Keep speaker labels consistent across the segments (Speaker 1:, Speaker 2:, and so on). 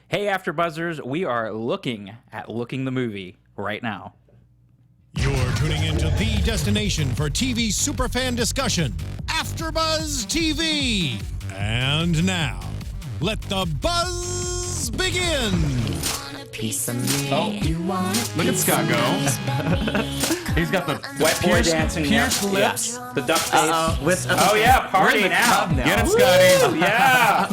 Speaker 1: Hey, AfterBuzzers, we are looking the movie right now.
Speaker 2: You're tuning into the destination for TV superfan discussion, AfterBuzz TV. And now, let the buzz begin.
Speaker 3: Look at Scott go. He's got the
Speaker 1: Wet boy dancing,
Speaker 3: pierced lips.
Speaker 1: Yeah. The duck face.
Speaker 3: Oh
Speaker 1: Yeah, party now.
Speaker 3: Get it, Scotty.
Speaker 1: Yeah.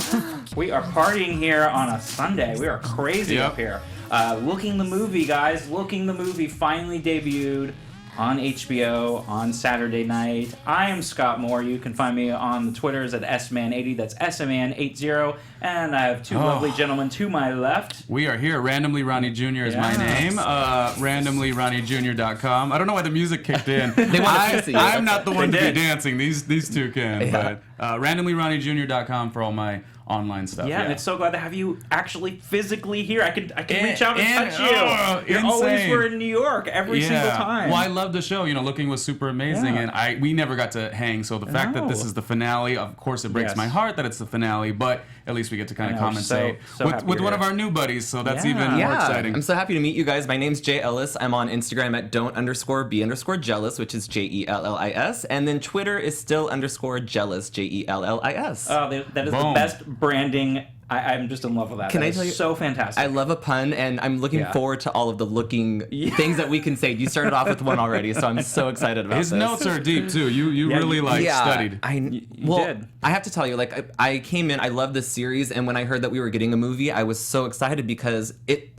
Speaker 1: We are partying here on a Sunday. We are crazy up here. Looking the movie, guys. Looking the movie finally debuted on HBO on Saturday night. I am Scott Moore. You can find me on the Twitters at SMan80. That's SMan80. And I have two lovely gentlemen to my left.
Speaker 3: We are here. Randomly Ronnie Jr. is my name. RandomlyRonnieJr.com. I don't know why the music kicked in. I'm not the one to be dancing. These two can.
Speaker 1: Yeah.
Speaker 3: But RandomlyRonnieJr.com for all my online stuff.
Speaker 1: Yeah, and it's so glad to have you actually physically here. I can reach out and touch you. You're always were in New York every single time.
Speaker 3: Well, I love the show. You know, Looking was super amazing, and we never got to hang. So the fact that this is the finale, of course, it breaks my heart that it's the finale. But at least we get to kind of commentate with one of our new buddies. So that's even more exciting.
Speaker 4: I'm so happy to meet you guys. My name's Jay Ellis. I'm on Instagram at don't_be_jealous, which is JELLIS, and then Twitter is still_jealous, JELLIS.
Speaker 1: Oh, that is the best branding. I'm just in love with that.
Speaker 4: Can I tell you?
Speaker 1: So fantastic.
Speaker 4: I love a pun, and I'm looking forward to all of the looking things that we can say. You started off with one already, so I'm so excited about
Speaker 3: His
Speaker 4: this.
Speaker 3: notes are deep too. You really studied.
Speaker 1: You did.
Speaker 4: I have to tell you, I came in, I love this series, and when I heard that we were getting a movie, I was so excited because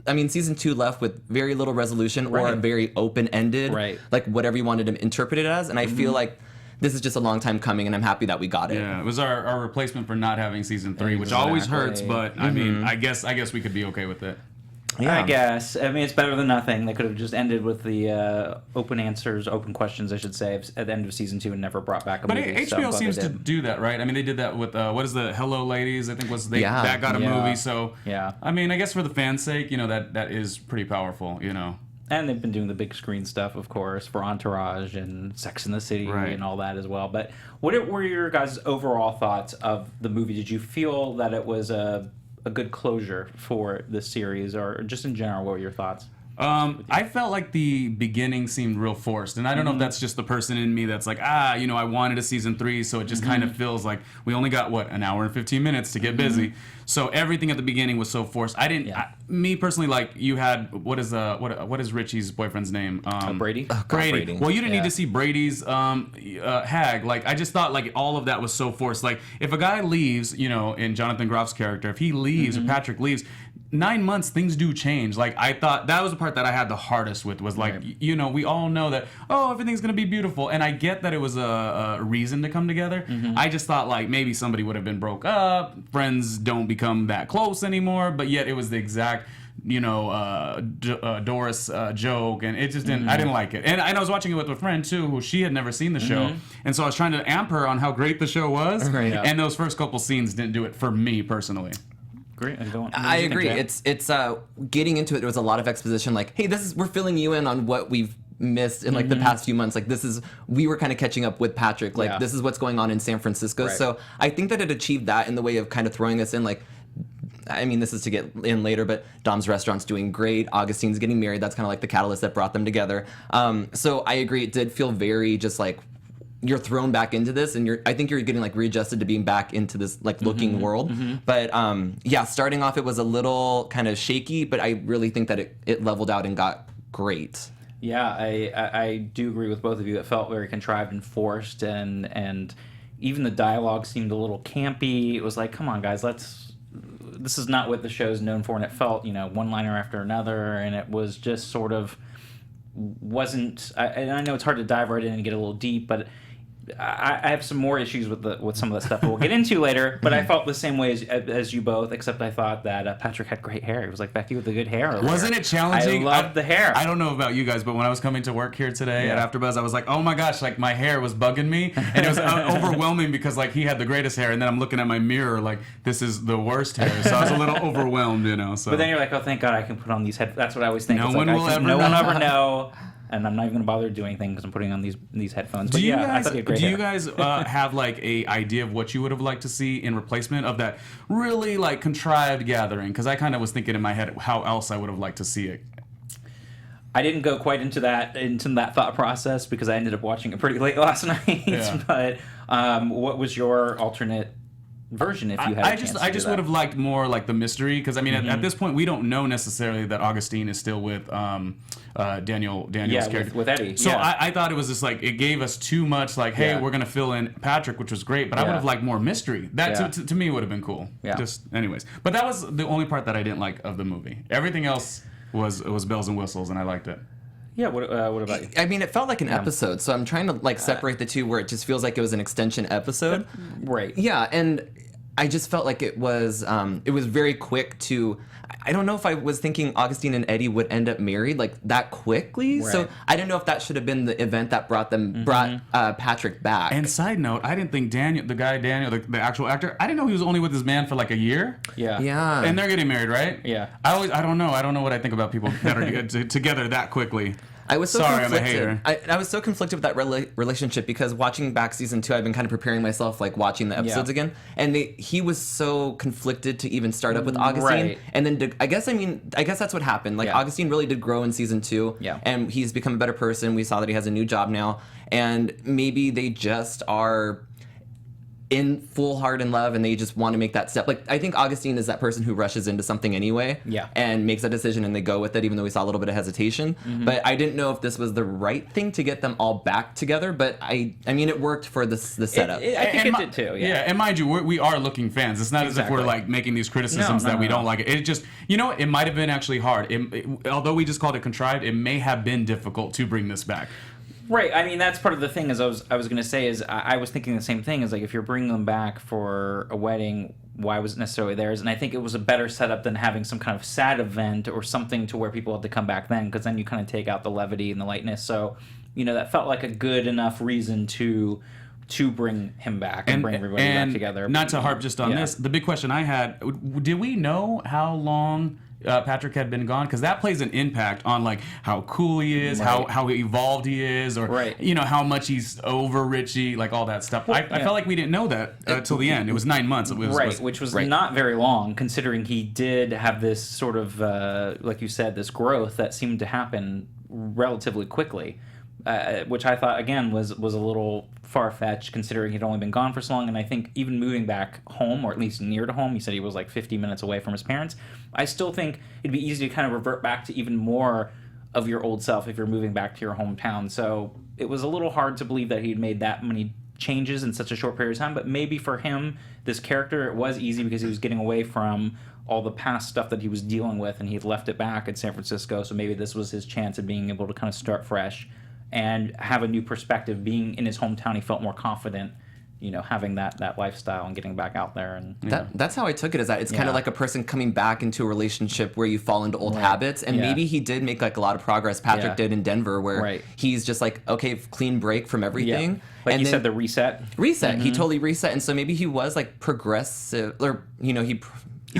Speaker 4: season 2 left with very little resolution or very open-ended, like whatever you wanted to interpret it as, and I feel like this is just a long time coming, and I'm happy that we got it.
Speaker 3: Yeah, it was our replacement for not having season 3, which always hurts, but I mean, I guess we could be okay with it.
Speaker 1: Yeah. I guess. I mean, it's better than nothing. They could have just ended with the open questions, I should say, at the end of season 2 and never brought back a movie.
Speaker 3: But HBO seems to do that, right? I mean, they did that with, what is the Hello Ladies, I think that got a movie, so, I mean, I guess for the fans' sake, you know, that is pretty powerful, you know.
Speaker 1: And they've been doing the big screen stuff, of course, for Entourage and Sex and the City and all that as well. But what were your guys' overall thoughts of the movie? Did you feel that it was a good closure for this series, or just in general, what were your thoughts?
Speaker 3: I felt like the beginning seemed real forced, and I don't know if that's just the person in me that's like, you know, I wanted a season 3, so it just kind of feels like we only got an hour and 15 minutes to get busy. So everything at the beginning was so forced. I didn't. Me personally, like, you had what is Richie's boyfriend's name?
Speaker 1: Brady.
Speaker 3: Brady. Well, you didn't need to see Brady's hag. Like, I just thought like all of that was so forced. Like, if a guy leaves, you know, in Jonathan Groff's character, if he leaves or Patrick leaves, 9 months, things do change. Like, I thought that was the part that I had the hardest with, was like, you know, we all know that, everything's going to be beautiful. And I get that it was a reason to come together. I just thought, like, maybe somebody would have been broke up, friends don't become that close anymore, but yet it was the exact, you know, Doris joke, and it just didn't, I didn't like it. And I was watching it with a friend, too, who she had never seen the show. And so I was trying to amp her on how great the show was. And those first couple scenes didn't do it for me, personally.
Speaker 1: Great.
Speaker 4: I agree. It's getting into it. There was a lot of exposition. Like, hey, we're filling you in on what we've missed in like the past few months. Like, we were kind of catching up with Patrick. Like, this is what's going on in San Francisco. So I think that it achieved that in the way of kind of throwing us in. Like, I mean, this is to get in later, but Dom's restaurant's doing great. Augustine's getting married. That's kind of like the catalyst that brought them together. So I agree. It did feel very just like, you're thrown back into this, and I think you're getting like readjusted to being back into this like looking world. But starting off it was a little kind of shaky, but I really think that it leveled out and got great.
Speaker 1: Yeah, I do agree with both of you. It felt very contrived and forced, and even the dialogue seemed a little campy. It was like, come on, guys, this is not what the show's known for, and it felt, you know, one-liner after another, and it was just sort of wasn't. And I know it's hard to dive right in and get a little deep, but I have some more issues with some of the stuff that we'll get into later, but I felt the same way as you both, except I thought that Patrick had great hair. It was like Becky with the good hair.
Speaker 3: Wasn't it challenging?
Speaker 1: I loved the hair.
Speaker 3: I don't know about you guys, but when I was coming to work here today at AfterBuzz, I was like, oh my gosh, like my hair was bugging me, and it was overwhelming because like he had the greatest hair, and then I'm looking at my mirror like this is the worst hair, so I was a little overwhelmed, you know. So.
Speaker 1: But then you're like, oh, thank God I can put on these headphones. That's what I always think.
Speaker 3: No one will ever
Speaker 1: know. and I'm not even gonna bother doing things because I'm putting on these headphones. But I thought he had great hair.
Speaker 3: You guys have like a idea of what you would have liked to see in replacement of that really like contrived gathering? Because I kind of was thinking in my head how else I would have liked to see it.
Speaker 1: I didn't go quite into that thought process because I ended up watching it pretty late last night.
Speaker 3: Yeah.
Speaker 1: But what was your alternate version if you had a chance
Speaker 3: I just would have liked more like the mystery, because I mean at this point we don't know necessarily that Augustine is still with Daniel's character
Speaker 1: with Eddie.
Speaker 3: So I thought it was just like it gave us too much like, hey, we're gonna fill in Patrick, which was great, but I would have liked more mystery. That to me would have been cool.
Speaker 1: Yeah.
Speaker 3: Just anyways, but that was the only part that I didn't like of the movie. Everything else was bells and whistles, and I liked it.
Speaker 1: Yeah, what about you?
Speaker 4: I mean, it felt like an episode, so I'm trying to like separate the two where it just feels like it was an extension episode.
Speaker 1: Right.
Speaker 4: Yeah, and I just felt like it was very quick to. I don't know if I was thinking Augustine and Eddie would end up married like that quickly.
Speaker 1: Right.
Speaker 4: So I didn't know if that should have been the event that brought Patrick back.
Speaker 3: And side note, I didn't think Daniel, the actual actor, I didn't know he was only with his man for like a year.
Speaker 1: Yeah.
Speaker 4: Yeah.
Speaker 3: And they're getting married, right?
Speaker 1: Yeah.
Speaker 3: I don't know what I think about people that are together that quickly.
Speaker 4: I was so
Speaker 3: Sorry,
Speaker 4: conflicted.
Speaker 3: I'm a hater.
Speaker 4: I was so conflicted with that relationship because watching back season 2, I've been kind of preparing myself, like watching the episodes again, and he was so conflicted to even start up with Augustine,
Speaker 1: Right.
Speaker 4: and then I guess that's what happened. Like Augustine really did grow in season 2, and he's become a better person. We saw that he has a new job now, and maybe they just are in full heart in love and they just want to make that step. Like, I think Augustine is that person who rushes into something anyway and makes that decision and they go with it, even though we saw a little bit of hesitation. But I didn't know if this was the right thing to get them all back together, but I mean it worked for the setup.
Speaker 1: I think it did too. Yeah,
Speaker 3: and mind you, we are looking fans. It's not as if we're like making these criticisms that we don't like it. It just, it might have been actually hard. Although we just called it contrived, it may have been difficult to bring this back.
Speaker 1: Right. I mean, that's part of the thing. As I was going to say is I was thinking the same thing. Is like if you're bringing them back for a wedding, why was it necessarily theirs? And I think it was a better setup than having some kind of sad event or something to where people had to come back then, because then you kind of take out the levity and the lightness. So, that felt like a good enough reason to bring him back and bring everybody back together.
Speaker 3: Not to harp just on this, the big question I had: did we know how long Patrick had been gone? Because that plays an impact on like how cool he is, how evolved he is, or how much he's over Richie, like all that stuff. I felt like we didn't know that till the end. It was 9 months.
Speaker 1: Which was not very long, considering he did have this sort of, like you said, this growth that seemed to happen relatively quickly. Which I thought, again, was a little far-fetched, considering he'd only been gone for so long. And I think even moving back home, or at least near to home, he said he was like 50 minutes away from his parents, I still think it'd be easy to kind of revert back to even more of your old self if you're moving back to your hometown. So it was a little hard to believe that he'd made that many changes in such a short period of time. But maybe for him, this character, it was easy because he was getting away from all the past stuff that he was dealing with, and he'd left it back in San Francisco. So maybe this was his chance of being able to kind of start fresh and have a new perspective. Being in his hometown, he felt more confident, having that lifestyle and getting back out there. And
Speaker 4: that's how I took it, is that it's kind of like a person coming back into a relationship where you fall into old habits, and maybe he did make like a lot of progress. Patrick did in Denver, where he's just like, okay, clean break from everything.
Speaker 1: Like you said, the reset.
Speaker 4: He totally reset, and so maybe he was like progressive, or he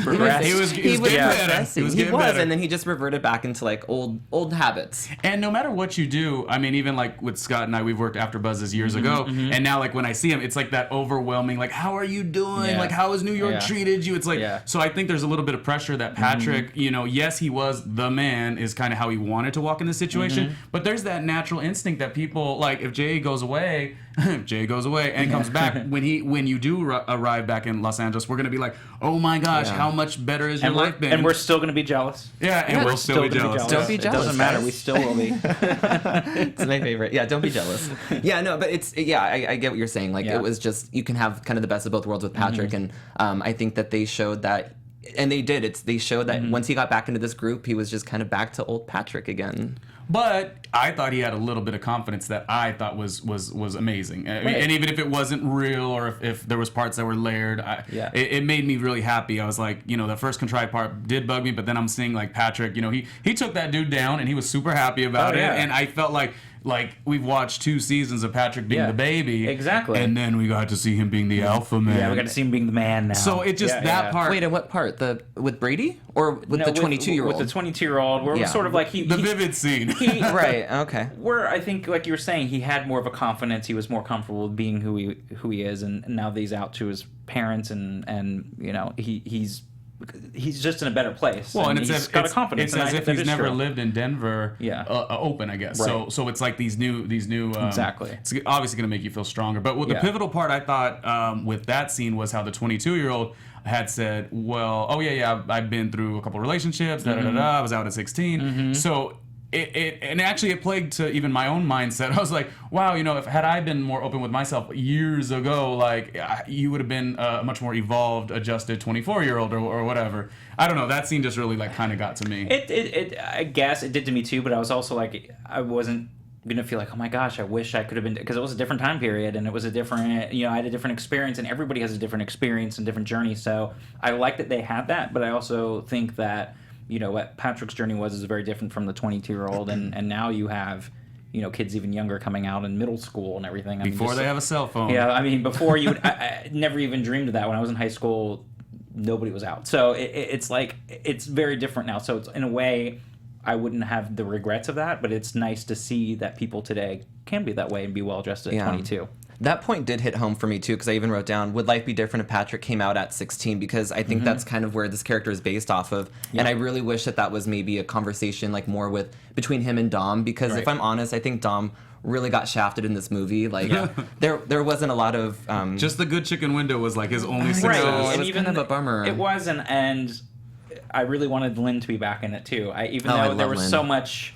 Speaker 3: progressed. He was getting better.
Speaker 4: He was, and then he just reverted back into like old habits.
Speaker 3: And no matter what you do, I mean, even like with Scott and I, we've worked AFTERBUZZ years ago, and now like when I see him, it's like that overwhelming, like, how are you doing? Like, how has New York treated you? It's like, so I think there's a little bit of pressure that Patrick, yes, he was the man, is kind of how he wanted to walk in this situation, but there's that natural instinct that people, like, if Jay goes away and comes back, when you do arrive back in Los Angeles, we're gonna be like, oh my gosh, how much better is your life been?
Speaker 1: And we're still gonna be jealous.
Speaker 3: And we'll still be jealous.
Speaker 4: Don't be jealous.
Speaker 1: It doesn't matter. We still will be.
Speaker 4: It's my favorite. Yeah, don't be jealous. Yeah, no, but it's I get what you're saying. Like it was just, you can have kind of the best of both worlds with Patrick, and I think that they showed that. And they did. They showed that once he got back into this group, he was just kind of back to old Patrick again.
Speaker 3: But I thought he had a little bit of confidence that I thought was amazing. I mean, and even if it wasn't real, or if there was parts that were layered, it made me really happy. I was like, the first contrived part did bug me, but then I'm seeing like Patrick, he took that dude down and he was super happy about it. And I felt like like we've watched 2 seasons of Patrick being the baby,
Speaker 1: exactly,
Speaker 3: and then we got to see him being the alpha man.
Speaker 1: Yeah, we got to see him being the man now.
Speaker 3: So it just that part.
Speaker 4: Wait, and what part? With Brady or with the 22-year-old?
Speaker 1: With the 22-year-old, where it was sort of like
Speaker 3: the vivid scene.
Speaker 4: Right. Okay.
Speaker 1: Where I think, like you were saying, he had more of a confidence. He was more comfortable with being who he is, and now that he's out to his parents, and you know he's just in a better place.
Speaker 3: Well, and
Speaker 1: he's got a confidence.
Speaker 3: It's as if he's never
Speaker 1: true.
Speaker 3: lived in Denver.
Speaker 1: Yeah.
Speaker 3: Open, I guess.
Speaker 1: Right.
Speaker 3: So it's like these new.
Speaker 1: Exactly.
Speaker 3: It's obviously going to make you feel stronger. But the pivotal part I thought with that scene was how the 22-year-old had said, "Well, I've been through a couple relationships. I was out at 16." So. It plagued to even my own mindset. I was like, wow, you know, had I been more open with myself years ago, like you would have been a much more evolved, adjusted 24-year-old or whatever. I don't know. That scene just really like kind of got to me.
Speaker 1: I guess it did to me too, but I was also like, I wasn't gonna feel like, oh my gosh, I wish I could have been, because it was a different time period and it was a different, you know, I had a different experience, and everybody has a different experience and different journey. So I like that they had that, but I also think that, you know, what Patrick's journey was is very different from the 22-year-old, and now you have, you know, kids even younger coming out in middle school and everything.
Speaker 3: Before they have a cell phone.
Speaker 1: Yeah, I mean, before you would, I never even dreamed of that. When I was in high school, nobody was out. So it's like, it's very different now. So it's, in a way, I wouldn't have the regrets of that, but it's nice to see that people today can be that way and be well-dressed at 22.
Speaker 4: That point did hit home for me too, because I even wrote down, would life be different if Patrick came out at 16? Because I think that's kind of where this character is based off of. And I really wish that was maybe a conversation like more between him and Dom, because if I'm honest, I think Dom really got shafted in this movie. Like there wasn't a lot of
Speaker 3: just the good chicken window was like his only success.
Speaker 4: Right. It was kind of a bummer.
Speaker 1: It was, and I really wanted Lynn to be back in it too. Even though there was
Speaker 4: Lynn.
Speaker 1: so much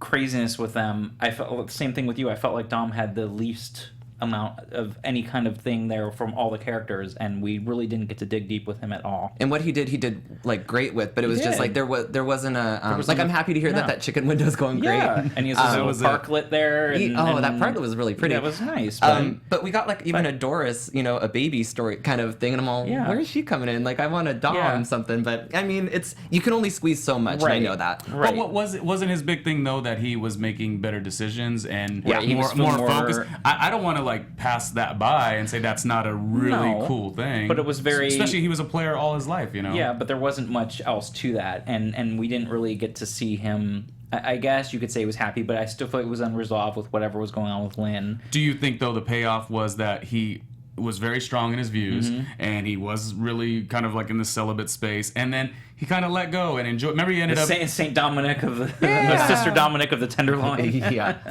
Speaker 1: craziness with them, I felt the same thing with you. I felt like Dom had the least amount of any kind of thing there from all the characters, and we really didn't get to dig deep with him at all.
Speaker 4: And what he did like great with, but it was just like there wasn't a like I'm happy to hear that chicken window's going great.
Speaker 1: Yeah, and he has this little parklet there. And
Speaker 4: that parklet was really pretty.
Speaker 1: Yeah, it was nice.
Speaker 4: But we got like even a Doris, you know, a baby story kind of thing, and I'm all, where is she coming in? Like I want a Dom something, but I mean, you can only squeeze so much. And I know that.
Speaker 1: Right.
Speaker 3: But wasn't his big thing though that he was making better decisions and
Speaker 1: more
Speaker 3: focused? I don't want to like pass that by and say that's not a really cool thing.
Speaker 1: But it was very,
Speaker 3: especially he was a player all his life, you know.
Speaker 1: Yeah, but there wasn't much else to that, and we didn't really get to see him. I guess you could say he was happy, but I still feel like it was unresolved with whatever was going on with Lynn.
Speaker 3: Do you think though the payoff was that he was very strong in his views and he was really kind of like in the celibate space, and then he kind of let go and enjoyed. Remember, he ended up
Speaker 1: Saint Dominic of the Sister Dominic of the Tenderloin.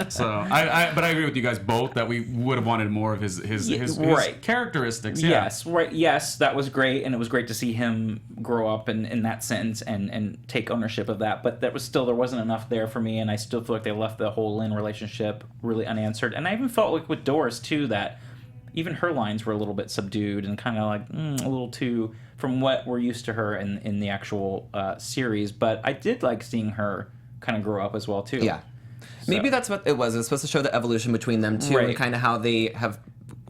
Speaker 3: So but I agree with you guys both that we would have wanted more of his characteristics. Yeah.
Speaker 1: Yes, right. Yes, that was great, and it was great to see him grow up in that sense and take ownership of that. But there wasn't enough there for me, and I still feel like they left the whole Lynn relationship really unanswered. And I even felt like with Doris too that even her lines were a little bit subdued and kind of like a little too from what we're used to her in the actual series. But I did like seeing her kind of grow up as well too.
Speaker 4: Yeah. So. Maybe that's what it was. It was supposed to show the evolution between them two and kind of how they have,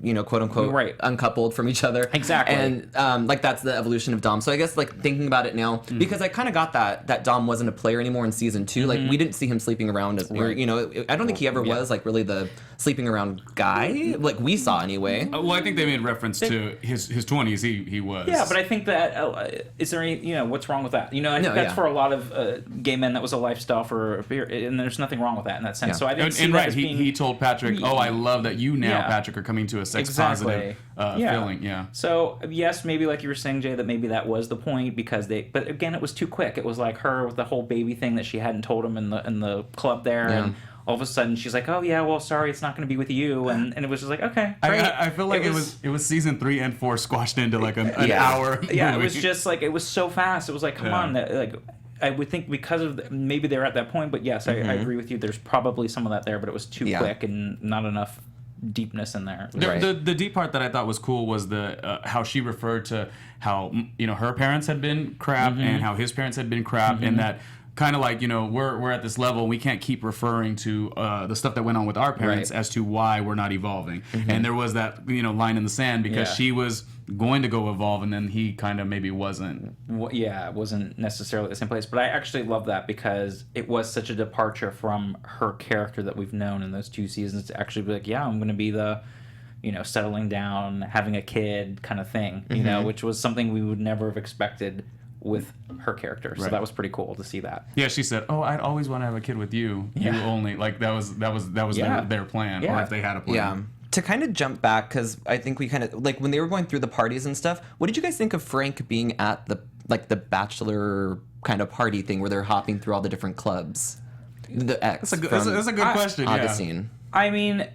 Speaker 4: you know, quote unquote, uncoupled from each other.
Speaker 1: Exactly.
Speaker 4: And like that's the evolution of Dom. So I guess like thinking about it now, because I kind of got that Dom wasn't a player anymore in season 2. Like we didn't see him sleeping around, or you know, I don't think he ever was like really the sleeping around guy. Like we saw anyway.
Speaker 3: Well, I think they made reference to his 20s. He was.
Speaker 1: Yeah, but I think that is there any, you know, what's wrong with that? You know, I think that's for a lot of gay men that was a lifestyle for a period, and there's nothing wrong with that in that sense. Yeah. So I didn't see that as being,
Speaker 3: he told Patrick, "Oh, I love that you now, Patrick, are coming to a sex positive feeling." Yeah.
Speaker 1: So yes, maybe like you were saying, Jay, that maybe that was the point because but again, it was too quick. It was like her with the whole baby thing that she hadn't told him in the club there, and all of a sudden she's like, "Oh yeah, well sorry, it's not going to be with you," and it was just like, okay, great.
Speaker 3: I feel like it was season 3 and 4 squashed into like an hour.
Speaker 1: Yeah,
Speaker 3: movie.
Speaker 1: It was just like it was so fast. It was like, come on, like. I would think because of maybe they're at that point, but yes, I agree with you. There's probably some of that there, but it was too quick and not enough deepness in there.
Speaker 3: The deep part that I thought was cool was the how she referred to how, you know, her parents had been crap and how his parents had been crap, and that kind of like, we're at this level. We can't keep referring to the stuff that went on with our parents as to why we're not evolving. And there was that, line in the sand because she was going to go evolve, and then he kind of maybe wasn't.
Speaker 1: Well, yeah, it wasn't necessarily the same place. But I actually love that because it was such a departure from her character that we've known in those 2 seasons to actually be like, yeah, I'm going to be the, settling down, having a kid kind of thing, which was something we would never have expected with her character. So that was pretty cool to see that.
Speaker 3: Yeah, she said, "Oh, I'd always want to have a kid with you. You only." Like that was their plan, or if they had a plan.
Speaker 4: Yeah. To kind of jump back, because I think we kind of like when they were going through the parties and stuff. What did you guys think of Frank being at the bachelor kind of party thing where they're hopping through all the different clubs? The ex.
Speaker 3: That's a good question.
Speaker 4: Augustine.
Speaker 3: Yeah.
Speaker 1: I mean,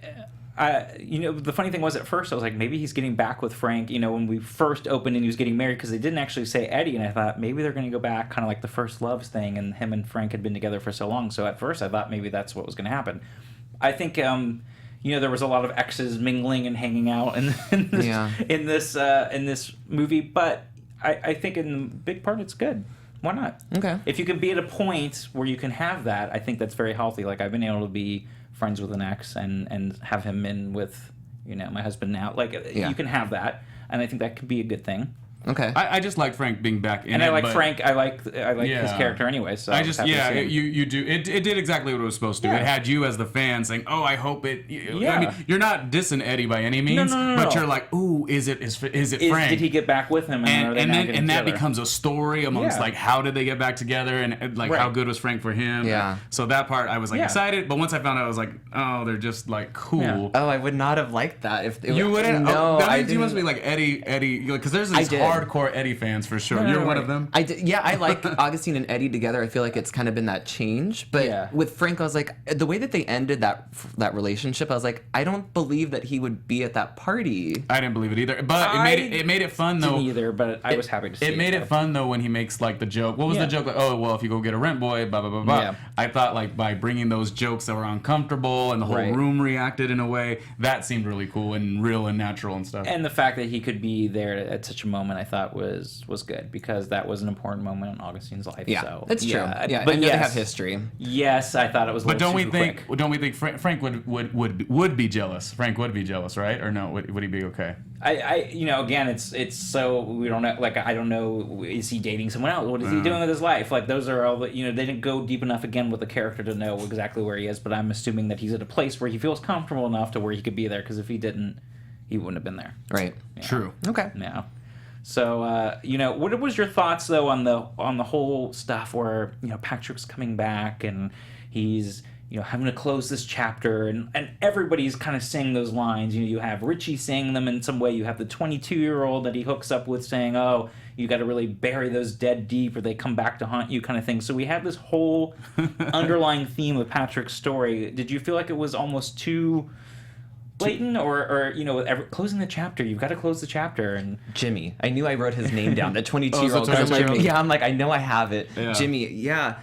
Speaker 1: the funny thing was at first I was like, maybe he's getting back with Frank. When we first opened and he was getting married, because they didn't actually say Eddie, and I thought maybe they're going to go back, kind of like the first loves thing, and him and Frank had been together for so long. So at first I thought maybe that's what was going to happen. I think there was a lot of exes mingling and hanging out in this movie, but I think in the big part it's good. Why not?
Speaker 4: Okay.
Speaker 1: If you can be at a point where you can have that, I think that's very healthy. Like I've been able to be friends with an ex and have him in with my husband now. Like you can have that, and I think that could be a good thing.
Speaker 4: Okay.
Speaker 3: I just like Frank being back in it.
Speaker 1: And I like Frank. I like his character anyway. So
Speaker 3: I just you do it did exactly what it was supposed to.
Speaker 1: Yeah.
Speaker 3: It had you as the fan saying, "Oh, I hope it."
Speaker 1: Yeah.
Speaker 3: I mean, you're not dissing Eddie by any means, but you're like, "Ooh, is it Frank?
Speaker 1: Did he get back with him?
Speaker 3: And that becomes a story amongst like how did they get back together and like how good was Frank for him?
Speaker 4: Yeah.
Speaker 3: So that part I was like excited, but once I found out, I was like, "Oh, they're just like cool."
Speaker 1: Yeah.
Speaker 4: Oh, I would not have liked that if
Speaker 3: You wouldn't.
Speaker 4: No,
Speaker 3: That
Speaker 4: I
Speaker 3: means you
Speaker 4: didn't.
Speaker 3: must be like Eddie, because there's these hardcore Eddie fans for sure. You're one of them.
Speaker 4: I did, yeah, I like Augustine and Eddie together. I feel like it's kind of been that change. But with Frank, I was like, the way that they ended that relationship, I was like, I don't believe that he would be at that party.
Speaker 3: I didn't believe it either. But it made it fun though.
Speaker 1: Didn't either, but I was happy to see it.
Speaker 3: It made it fun though when he makes like the joke. What was the joke? Like, oh well, if you go get a rent boy, blah blah blah blah.
Speaker 1: Yeah.
Speaker 3: I thought like by bringing those jokes that were uncomfortable and the whole room reacted in a way that seemed really cool and real and natural and stuff.
Speaker 1: And the fact that he could be there at such a moment, I thought was good, because that was an important moment in Augustine's life.
Speaker 4: Yeah,
Speaker 1: so,
Speaker 4: that's true. Yeah,
Speaker 1: but
Speaker 4: I know they have history.
Speaker 1: Yes, I thought it was.
Speaker 3: But don't we
Speaker 1: quick.
Speaker 3: think Frank would be jealous? Frank would be jealous, right? Or no? Would he be okay?
Speaker 1: Again, it's so we don't know. Like I don't know. Is he dating someone else? What is he doing with his life? Like those are all the. They didn't go deep enough again with the character to know exactly where he is. But I'm assuming that he's at a place where he feels comfortable enough to where he could be there. Because if he didn't, he wouldn't have been there.
Speaker 4: Right.
Speaker 1: Yeah.
Speaker 3: True.
Speaker 4: Okay.
Speaker 1: Yeah. So, what was your thoughts though on the whole stuff where Patrick's coming back and he's having to close this chapter and everybody's kind of saying those lines. You have Richie saying them in some way. You have the 22-year-old that he hooks up with saying, "Oh, you got to really bury those dead deep or they come back to haunt you," kind of thing. So we have this whole underlying theme of Patrick's story. Did you feel like it was almost too blatant, or closing the chapter? You've got to close the chapter. And
Speaker 4: Jimmy, I knew I wrote his name down. The 22-year-old.
Speaker 3: Oh, so 22-year-old.
Speaker 4: I'm like, I know I have it.
Speaker 3: Yeah.
Speaker 4: Jimmy, yeah.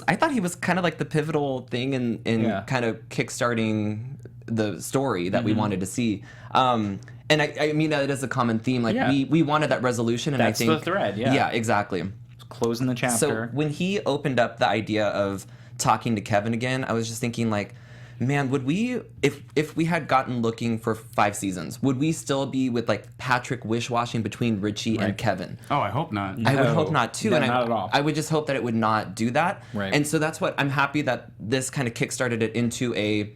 Speaker 4: I thought he was kind of like the pivotal thing in kind of kickstarting the story that we wanted to see. And I mean that is a common theme. Like we wanted that resolution, and
Speaker 1: that's
Speaker 4: I think
Speaker 1: the thread. Yeah.
Speaker 4: Yeah, exactly.
Speaker 1: Closing the chapter.
Speaker 4: So when he opened up the idea of talking to Kevin again, I was just thinking like, man, would we, if we had gotten looking for 5 seasons, would we still be with like Patrick wish-washing between Richie and Kevin?
Speaker 3: Oh, I hope not.
Speaker 4: I would hope not too,
Speaker 1: not at all.
Speaker 4: I would just hope that it would not do that.
Speaker 1: Right.
Speaker 4: And so that's what I'm happy that this kind of kickstarted it into a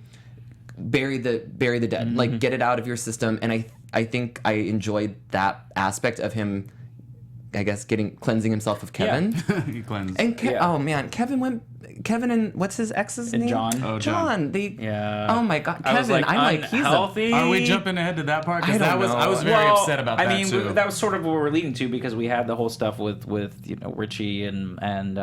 Speaker 4: bury the dead, like get it out of your system. And I think I enjoyed that aspect of him, I guess, cleansing himself of Kevin.
Speaker 3: He cleansed.
Speaker 4: And oh man, Kevin and what's his ex's name?
Speaker 1: John.
Speaker 3: Oh,
Speaker 4: John. Oh my God, Kevin.
Speaker 1: I was like,
Speaker 4: I'm like, he's
Speaker 1: unhealthy.
Speaker 3: Are we jumping ahead to that part?
Speaker 4: I
Speaker 3: Because
Speaker 4: don't know.
Speaker 3: I was very upset about that too.
Speaker 1: That was sort of what we're leading to, because we had the whole stuff with Richie and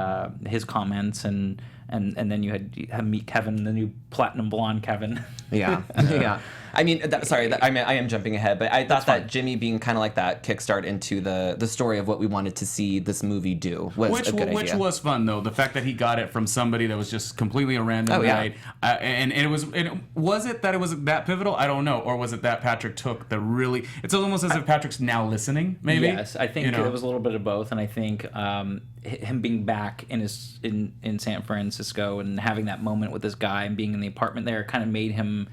Speaker 1: his comments and then you had meet Kevin, the new platinum blonde Kevin.
Speaker 4: Yeah, yeah. I mean, I am jumping ahead, but I thought that Jimmy being kind of like that kickstart into the story of what we wanted to see this movie do was a good idea.
Speaker 3: Which was fun though. The fact that he got it from somebody that was just completely a random night, and it was it that it was that pivotal? I don't know, or was it that Patrick took the really? It's almost as if Patrick's now listening. Maybe.
Speaker 1: Yes, I think it was a little bit of both, and I think him being back in San Francisco and having that moment with this guy and being in the apartment there kind of made him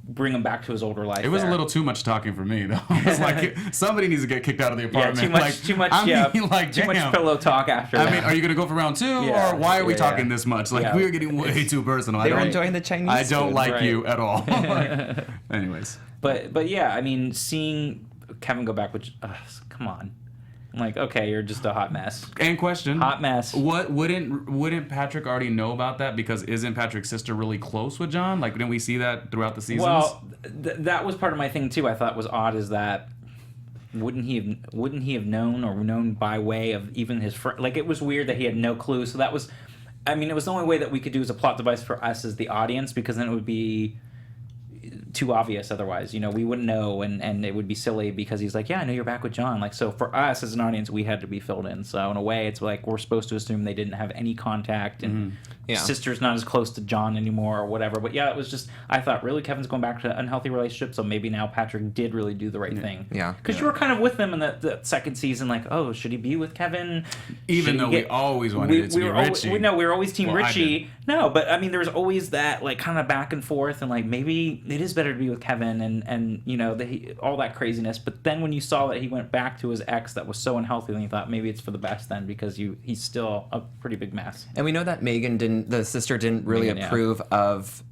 Speaker 1: bring him back to his older life.
Speaker 3: It was a little too much talking for me though. It was like somebody needs to get kicked out of the apartment.
Speaker 1: Too much pillow talk after that.
Speaker 3: I mean, are you gonna go for round 2 or why are we talking this much? Like we're getting way too personal.
Speaker 4: They were enjoying the Chinese
Speaker 3: I don't
Speaker 4: food.
Speaker 3: like you at all. Anyways.
Speaker 1: But yeah, I mean, seeing Kevin go back, which come on. I'm like, okay, you're just a hot mess.
Speaker 3: And question.
Speaker 1: Hot mess.
Speaker 3: What wouldn't Patrick already know about that? Because isn't Patrick's sister really close with John? Like, didn't we see that throughout the seasons?
Speaker 1: Well, that was part of my thing too. I thought was odd is that wouldn't he have known or known by way of even his friend? Like, it was weird that he had no clue. So that was, I mean, it was the only way that we could do as a plot device for us as the audience, because then it would be too obvious otherwise. We wouldn't know, and it would be silly because he's like, yeah, I know you're back with John. Like, so for us as an audience, we had to be filled in. So in a way, it's like we're supposed to assume they didn't have any contact, and sister's not as close to John anymore or whatever. But yeah, it was just, I thought, really, Kevin's going back to an unhealthy relationship, so maybe now Patrick did really do the right thing.
Speaker 4: Yeah.
Speaker 1: Because you were kind of with them in that second season, like, oh, should he be with Kevin?
Speaker 3: Even though we always wanted it to be Richie.
Speaker 1: We were always team Richie. No, but I mean, there was always that like kind of back and forth, and like maybe it is better to be with Kevin, and all that craziness. But then when you saw that he went back to his ex that was so unhealthy, then you thought maybe it's for the best then, because he's still a pretty big mess.
Speaker 4: And we know that the sister didn't really approve of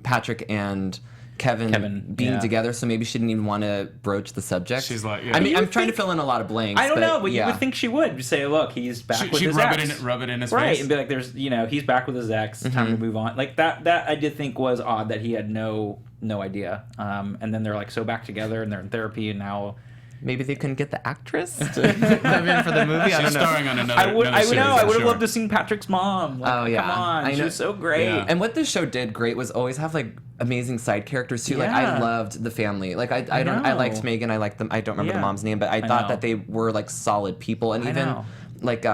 Speaker 4: Patrick and Kevin being together, so maybe she didn't even want to broach the subject.
Speaker 3: She's like,
Speaker 4: I mean, I'm trying to fill in a lot of blanks.
Speaker 1: I don't know, but you would think she would say, look, he's back with his ex.
Speaker 3: She'd rub it in his
Speaker 1: right,
Speaker 3: face.
Speaker 1: and be like, there's, he's back with his ex, time to move on. Like, that I did think was odd that he had no idea. And then they're like so back together, and they're in therapy, and now...
Speaker 4: Maybe they couldn't get the actress to come in for the movie. I don't know.
Speaker 3: She's starring on another
Speaker 1: I would
Speaker 3: series,
Speaker 1: have loved to see Patrick's mom. Like,
Speaker 4: oh yeah,
Speaker 1: come on, she was so great.
Speaker 3: Yeah.
Speaker 4: And what this show did great was always have like amazing side characters too. Like I loved the family. Like I liked Megan. I liked them. I don't remember the mom's name, but I thought that they were like solid people, and even like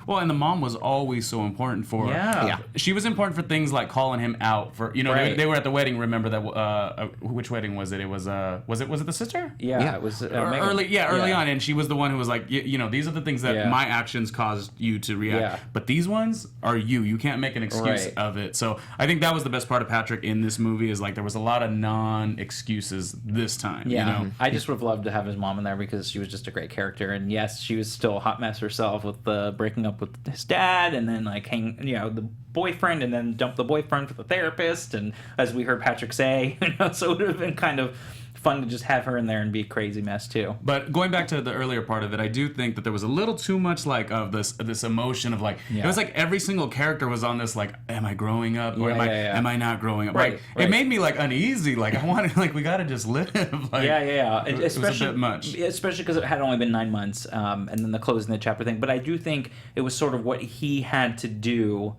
Speaker 3: Well, and the mom was always so important for her.
Speaker 1: Yeah.
Speaker 3: She was important for things like calling him out for, they were at the wedding. Remember that, which wedding was it? It was it the sister?
Speaker 1: Yeah. It was
Speaker 3: early on. And she was the one who was like, these are the things that my actions caused you to react.
Speaker 1: Yeah.
Speaker 3: But these ones are you. You can't make an excuse of it. So I think that was the best part of Patrick in this movie, is like there was a lot of non-excuses this time.
Speaker 1: Yeah. I just would have loved to have his mom in there, because she was just a great character. And yes, she was still a hot mess herself with the breaking up with his dad, and then like the boyfriend, and then dump the boyfriend for the therapist, and as we heard Patrick say, so it would have been kind of fun to just have her in there and be a crazy mess too.
Speaker 3: But going back to the earlier part of it, I do think that there was a little too much like of this emotion of like it was like every single character was on this like, am I growing up or am I not growing up?
Speaker 1: Right,
Speaker 3: It made me like uneasy. Like I wanted, like, we gotta just live. Like,
Speaker 1: It
Speaker 3: was a bit much,
Speaker 1: especially because it had only been 9 months, and then the closing the chapter thing. But I do think it was sort of what he had to do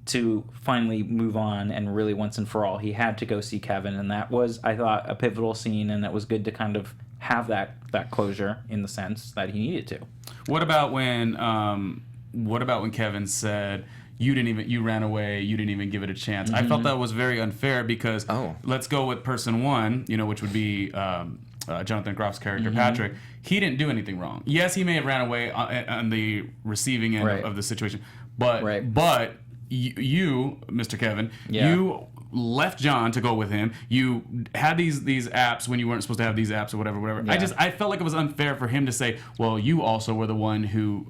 Speaker 1: to finally move on, and really once and for all he had to go see Kevin, and that was, I thought, a pivotal scene, and it was good to kind of have that closure in the sense that he needed to.
Speaker 3: What about when Kevin said, you ran away, you didn't even give it a chance? I felt that was very unfair, because let's go with person one, which would be Jonathan Groff's character, Patrick. He didn't do anything wrong. Yes, he may have ran away on the receiving end of the situation, but you, Mr. Kevin, you left John to go with him. You had these apps when you weren't supposed to have these apps or whatever. Yeah. I felt like it was unfair for him to say, well, you also were the one who,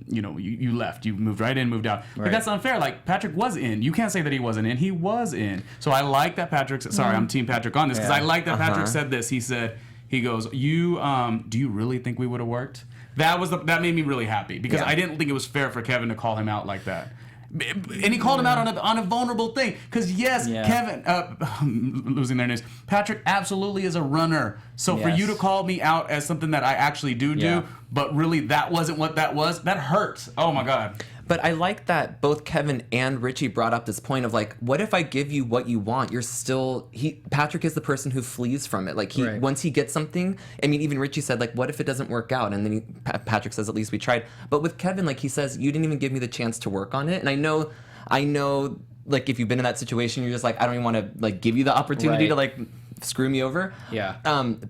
Speaker 3: you left. You moved right in, moved out. Right. But that's unfair. Like, Patrick was in. You can't say that he wasn't in. He was in. So I like that Patrick, sorry, I'm Team Patrick on this, because I like that Patrick said this. He goes, do you really think we would have worked? That made me really happy, because I didn't think it was fair for Kevin to call him out like that. And he called him out on a vulnerable thing. Because, Kevin, I'm losing their names. Patrick absolutely is a runner. So for you to call me out as something that I actually do, but really that wasn't what that was, that hurts. Oh, my God.
Speaker 4: But I like that both Kevin and Richie brought up this point of like, what if I give you what you want? You're still Patrick is the person who flees from it. Like once he gets something, I mean, even Richie said like, what if it doesn't work out? And then Patrick says, at least we tried. But with Kevin, like he says, you didn't even give me the chance to work on it. And I know, like if you've been in that situation, you're just like, I don't even want to like give you the opportunity to like screw me over.
Speaker 1: Yeah.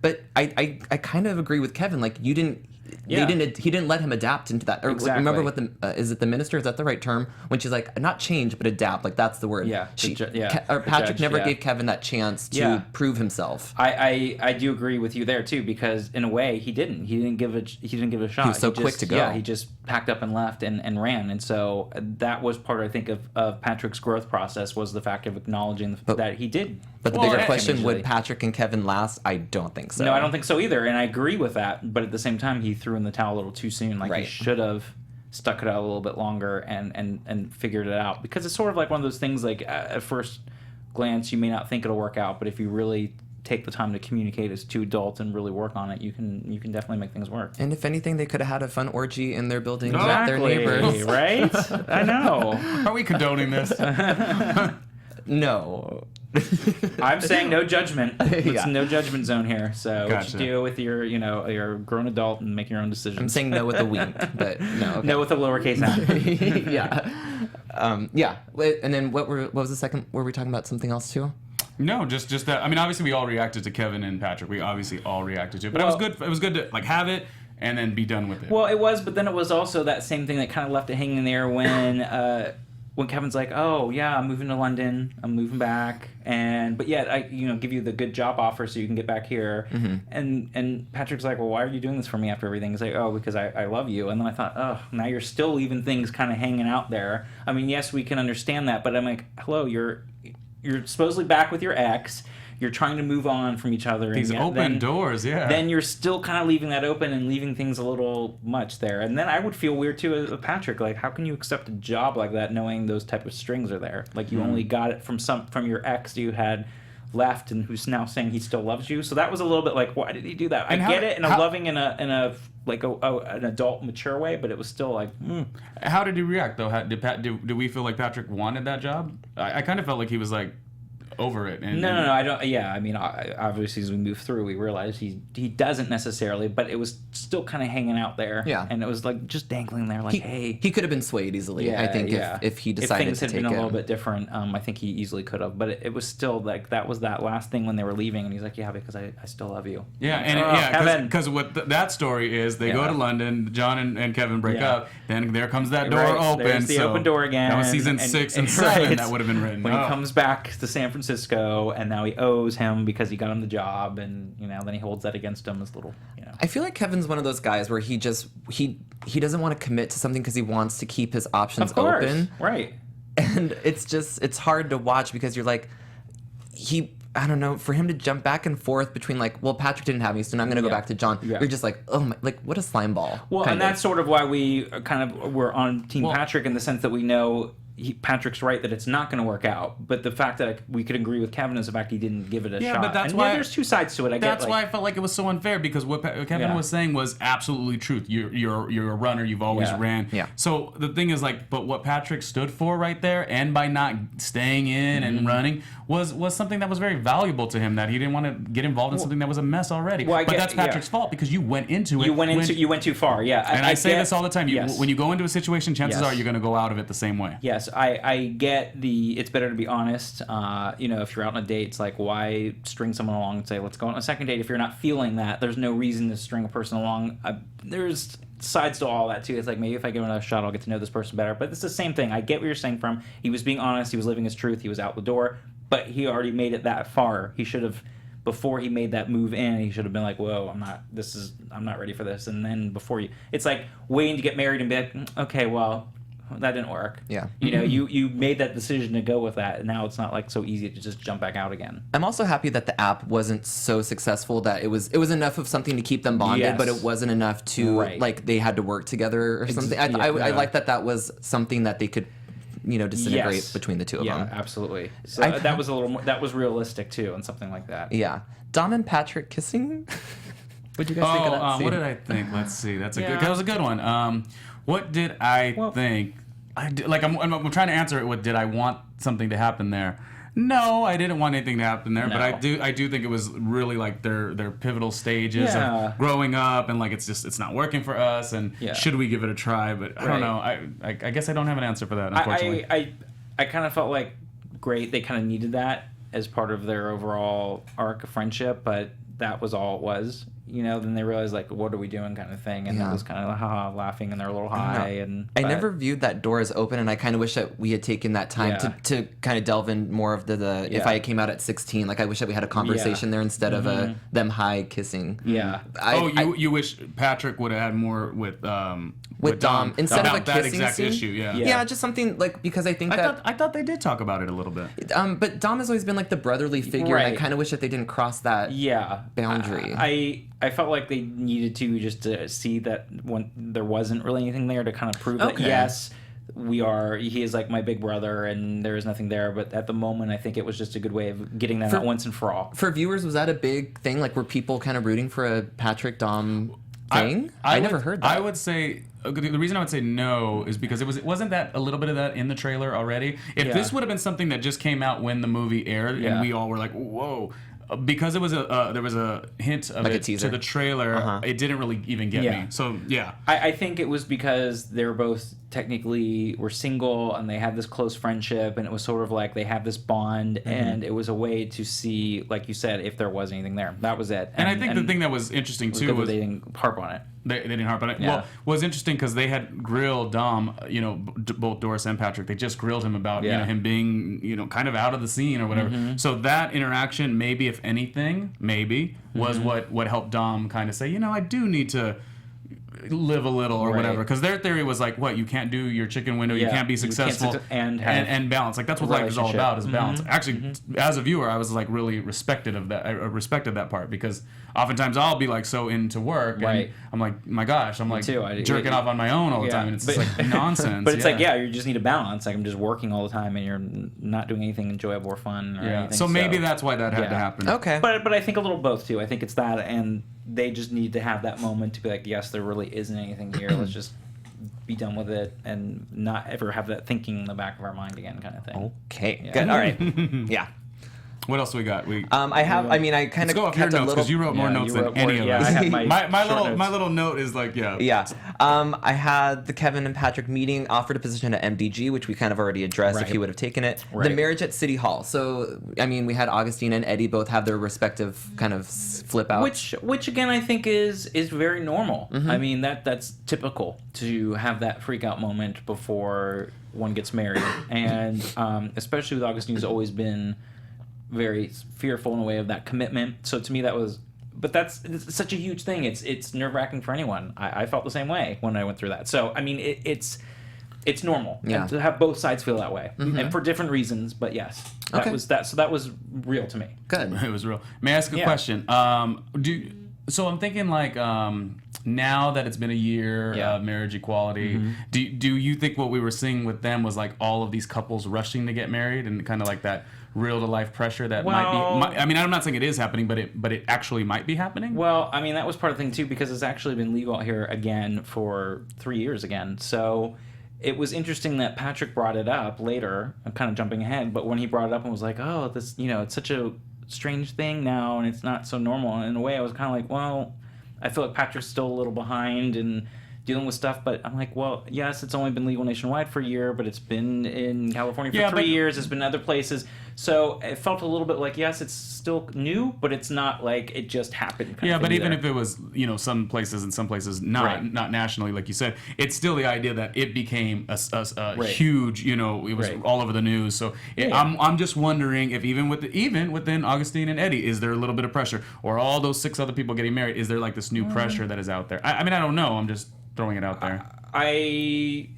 Speaker 4: But I kind of agree with Kevin. Like you didn't.
Speaker 1: Yeah.
Speaker 4: He didn't let him adapt into that. Or
Speaker 1: Exactly.
Speaker 4: remember what is it the minister? Is that the right term? When she's like, not change, but adapt. Like that's the word.
Speaker 1: Yeah.
Speaker 4: Patrick never gave Kevin that chance to prove himself.
Speaker 1: I do agree with you there too, because in a way he didn't give it a shot.
Speaker 4: He was so quick to go.
Speaker 1: Yeah, he just packed up and left and ran. And so that was part, I think, of Patrick's growth process, was the fact of acknowledging that he did.
Speaker 4: But the bigger question, would Patrick and Kevin last? I don't think so.
Speaker 1: No, I don't think so either, and I agree with that. But at the same time, he threw in the towel a little too soon. Like he should have stuck it out a little bit longer and figured it out. Because it's sort of like one of those things, like at first glance, you may not think it'll work out, but if you really take the time to communicate as two adults and really work on it, you can definitely make things work.
Speaker 4: And if anything, they could have had a fun orgy in their building with their neighbors.
Speaker 1: Right? I know.
Speaker 3: Are we condoning this?
Speaker 4: No.
Speaker 1: I'm saying no judgment. It's
Speaker 4: Yeah.
Speaker 1: no judgment zone here. So
Speaker 3: Gotcha.
Speaker 1: you deal with your grown adult and make your own decisions.
Speaker 4: I'm saying no with a wink, but no. Okay.
Speaker 1: No with a lowercase n.
Speaker 4: Yeah. And then what was the second? Were we talking about something else too?
Speaker 3: No, just that. I mean, obviously we all reacted to Kevin and Patrick. We obviously all reacted to it, but it was good. It was good to like have it and then be done with it.
Speaker 1: Well, it was, but then it was also that same thing that kind of left it hanging there when Kevin's like, "Oh yeah, I'm moving to London. I'm moving back, but yet I give you the good job offer so you can get back here."
Speaker 4: Mm-hmm.
Speaker 1: And Patrick's like, "Well, why are you doing this for me after everything?" He's like, "Oh, because I love you." And then I thought, "Oh, now you're still leaving things kind of hanging out there." I mean, yes, we can understand that, but I'm like, "Hello, you're supposedly back with your ex. You're trying to move on from each other.
Speaker 3: These open doors, yeah.
Speaker 1: Then you're still kind of leaving that open and leaving things a little much there. And then I would feel weird too as Patrick. Like, how can you accept a job like that knowing those type of strings are there? Like, you only got it from your ex you had left and who's now saying he still loves you. So that was a little bit like, why did he do that? I get it in a loving in a like an adult mature way, but it was still like.
Speaker 3: How did he react though? Did we feel like Patrick wanted that job? I kind of felt like he was like over it.
Speaker 1: No, I don't. Yeah, I mean, obviously, as we move through, we realize he doesn't necessarily, but it was still kind of hanging out there.
Speaker 4: Yeah,
Speaker 1: and it was like just dangling there, like, hey.
Speaker 4: He could have been swayed easily.
Speaker 1: Yeah,
Speaker 4: I think if he decided
Speaker 1: if things
Speaker 4: to
Speaker 1: had
Speaker 4: take
Speaker 1: been
Speaker 4: it.
Speaker 1: a little bit different, I think he easily could have. But it was still like that was that last thing when they were leaving, and he's like, yeah, because I still love you.
Speaker 3: Yeah, because what that story is, they go to London, John and Kevin break up, then there comes that door open.
Speaker 1: There's the open door again.
Speaker 3: That was season 6 and 7 that would have been written.
Speaker 1: When he comes back to San Francisco, and now he owes him because he got him the job, and then he holds that against him as little.
Speaker 4: I feel like Kevin's one of those guys where he doesn't want to commit to something because he wants to keep his options open.
Speaker 1: Right.
Speaker 4: And it's hard to watch because you're like, I don't know, for him to jump back and forth between like, well, Patrick didn't have me, so now I'm going to go back to John. Yeah. You're just like, oh my, like what a slime ball.
Speaker 1: Well, and that's sort of why we kind of were on Team Patrick in the sense that we know Patrick's right that it's not going to work out, but the fact that we could agree with Kevin is the fact he didn't give it a shot.
Speaker 3: Yeah, but that's why
Speaker 1: there's two sides to it.
Speaker 3: That's why I felt like it was so unfair because what Kevin was saying was absolutely truth. You're a runner. You've always ran.
Speaker 4: Yeah.
Speaker 3: So the thing is like, but what Patrick stood for right there, and by not staying in and running, was something that was very valuable to him. That he didn't want to get involved in something that was a mess already. But that's Patrick's fault because you went into it.
Speaker 1: You went too far. Yeah.
Speaker 3: And I say this all the time. When you go into a situation, chances are you're going to go out of it the same way.
Speaker 1: Yes, I get it's better to be honest. If you're out on a date, it's like, why string someone along and say, let's go on a second date? If you're not feeling that, there's no reason to string a person along. There's sides to all that too. It's like, maybe if I give it another shot, I'll get to know this person better. But it's the same thing. I get what you're saying from, he was being honest, he was living his truth, he was out the door, but he already made it that far. He should have, before he made that move in, he should have been like, whoa, I'm not ready for this. And then it's like waiting to get married and be like, okay, well, that didn't work.
Speaker 4: Yeah.
Speaker 1: You made that decision to go with that, and now it's not like so easy to just jump back out again.
Speaker 4: I'm also happy that the app wasn't so successful that it was enough of something to keep them bonded, but it wasn't enough to like they had to work together or something. I like that was something that they could disintegrate between the two of them.
Speaker 1: Yeah, absolutely. So that was a little more, that was realistic too, and something like that.
Speaker 4: Yeah. Dom and Patrick kissing. What'd you guys think of that scene?
Speaker 3: What did I think? Let's see. That was a good one. What did I think? I'm trying to answer it with, did I want something to happen there? No, I didn't want anything to happen there, but I do think it was really like their pivotal stages of growing up, and like it's not working for us, and should we give it a try? But I don't know. I guess I don't have an answer for that, unfortunately.
Speaker 1: I kind of felt like great. They kind of needed that as part of their overall arc of friendship, but that was all it was. You know, then they realized, like, what are we doing kind of thing, and it was kind of haha, laughing, and they're a little high.
Speaker 4: I never viewed that door as open, and I kind of wish that we had taken that time to kind of delve in more of the if I came out at 16, like I wish that we had a conversation there instead of them high kissing.
Speaker 1: Yeah.
Speaker 3: You wish Patrick would have had more with
Speaker 4: Dom instead of a
Speaker 3: that
Speaker 4: kissing
Speaker 3: exact
Speaker 4: scene.
Speaker 3: issue.
Speaker 4: Yeah, just something like, because I think
Speaker 3: I thought they did talk about it a little bit.
Speaker 4: But Dom has always been like the brotherly figure, and I kind of wish that they didn't cross that boundary.
Speaker 1: I felt like they needed to just to see that when there wasn't really anything there to kind of prove that yes, he is like my big brother and there is nothing there. But at the moment, I think it was just a good way of getting that out once and for all.
Speaker 4: For viewers, was that a big thing? Like, were people kind of rooting for a Patrick Dom thing? I never heard that.
Speaker 3: I would say the reason I would say no is because it wasn't that a little bit of that in the trailer already. If this would have been something that just came out when the movie aired and we all were like, whoa. Because it was there was a hint of
Speaker 4: like
Speaker 3: it to the trailer, it didn't really even get me. So
Speaker 1: I think it was because they were both technically were single and they had this close friendship, and it was sort of like they have this bond, and it was a way to see, like you said, if there was anything there. That was it.
Speaker 3: And I think the thing that was interesting too was
Speaker 1: they didn't harp on it.
Speaker 3: They didn't harp on it. Well, was interesting because they had grilled Dom, both Doris and Patrick. They just grilled him about him being kind of out of the scene or whatever. So that interaction, maybe if anything, was what helped Dom kind of say, I do need to live a little or whatever, because their theory was like, what, you can't do your chicken window, you can't be successful and balance. Like, that's what life is all about, is balance. Actually, as a viewer, I was like really respected that part, because oftentimes I'll be like so into work and I'm like, my gosh, I'm like jerking off on my own all the time, and it's just like nonsense.
Speaker 1: But it's like, you just need a balance. Like, I'm just working all the time and you're not doing anything enjoyable or fun or anything.
Speaker 3: So maybe that's why that had to happen.
Speaker 4: Okay.
Speaker 1: But I think a little both too. I think it's that, and they just need to have that moment to be like, yes, there really isn't anything here. Let's just be done with it and not ever have that thinking in the back of our mind again, kind of thing.
Speaker 4: Okay. Good. All right. Yeah.
Speaker 3: What else we got?
Speaker 4: I kind of
Speaker 3: go off your notes because you wrote more notes than any of us.
Speaker 1: I had
Speaker 3: my little note is like
Speaker 4: I had the Kevin and Patrick meeting, offered a position at MDG, which we kind of already addressed if he would have taken it. The marriage at City Hall. So we had Augustine and Eddie both have their respective kind of flip outs,
Speaker 1: which again I think is very normal. I mean that's typical to have that freak out moment before one gets married, and especially with Augustine, who's always been very fearful in a way of that commitment. So to me that was, but it's such a huge thing. It's nerve-wracking for anyone. I felt the same way when I went through that. So I mean it's normal to have both sides feel that way, and for different reasons. But yes, that was that. So that was real to me.
Speaker 4: Good.
Speaker 3: It was real. May I ask a question? So I'm thinking like now that it's been a year of marriage equality, do you think what we were seeing with them was like all of these couples rushing to get married and kind of like that real to life pressure that might be? I'm not saying it is happening, but it actually might be happening.
Speaker 1: Well, I mean that was part of the thing too, because it's actually been legal here again for 3 years again. So it was interesting that Patrick brought it up later. I'm kind of jumping ahead, but when he brought it up and was like, "Oh, this, it's such a strange thing now, and it's not so normal." And in a way, I was kind of like, "Well, I feel like Patrick's still a little behind and dealing with stuff." But I'm like, well, yes, it's only been legal nationwide for a year, but it's been in California for 3 years. It's been in other places. So it felt a little bit like, yes, it's still new, but it's not like it just happened.
Speaker 3: But even if it was, some places and some places not nationally, like you said, it's still the idea that it became a huge, it was all over the news. So I'm just wondering if even within Augustine and Eddie, is there a little bit of pressure, or all those 6 other people getting married? Is there like this new pressure that is out there? I don't know. I'm just throwing it out there.
Speaker 1: I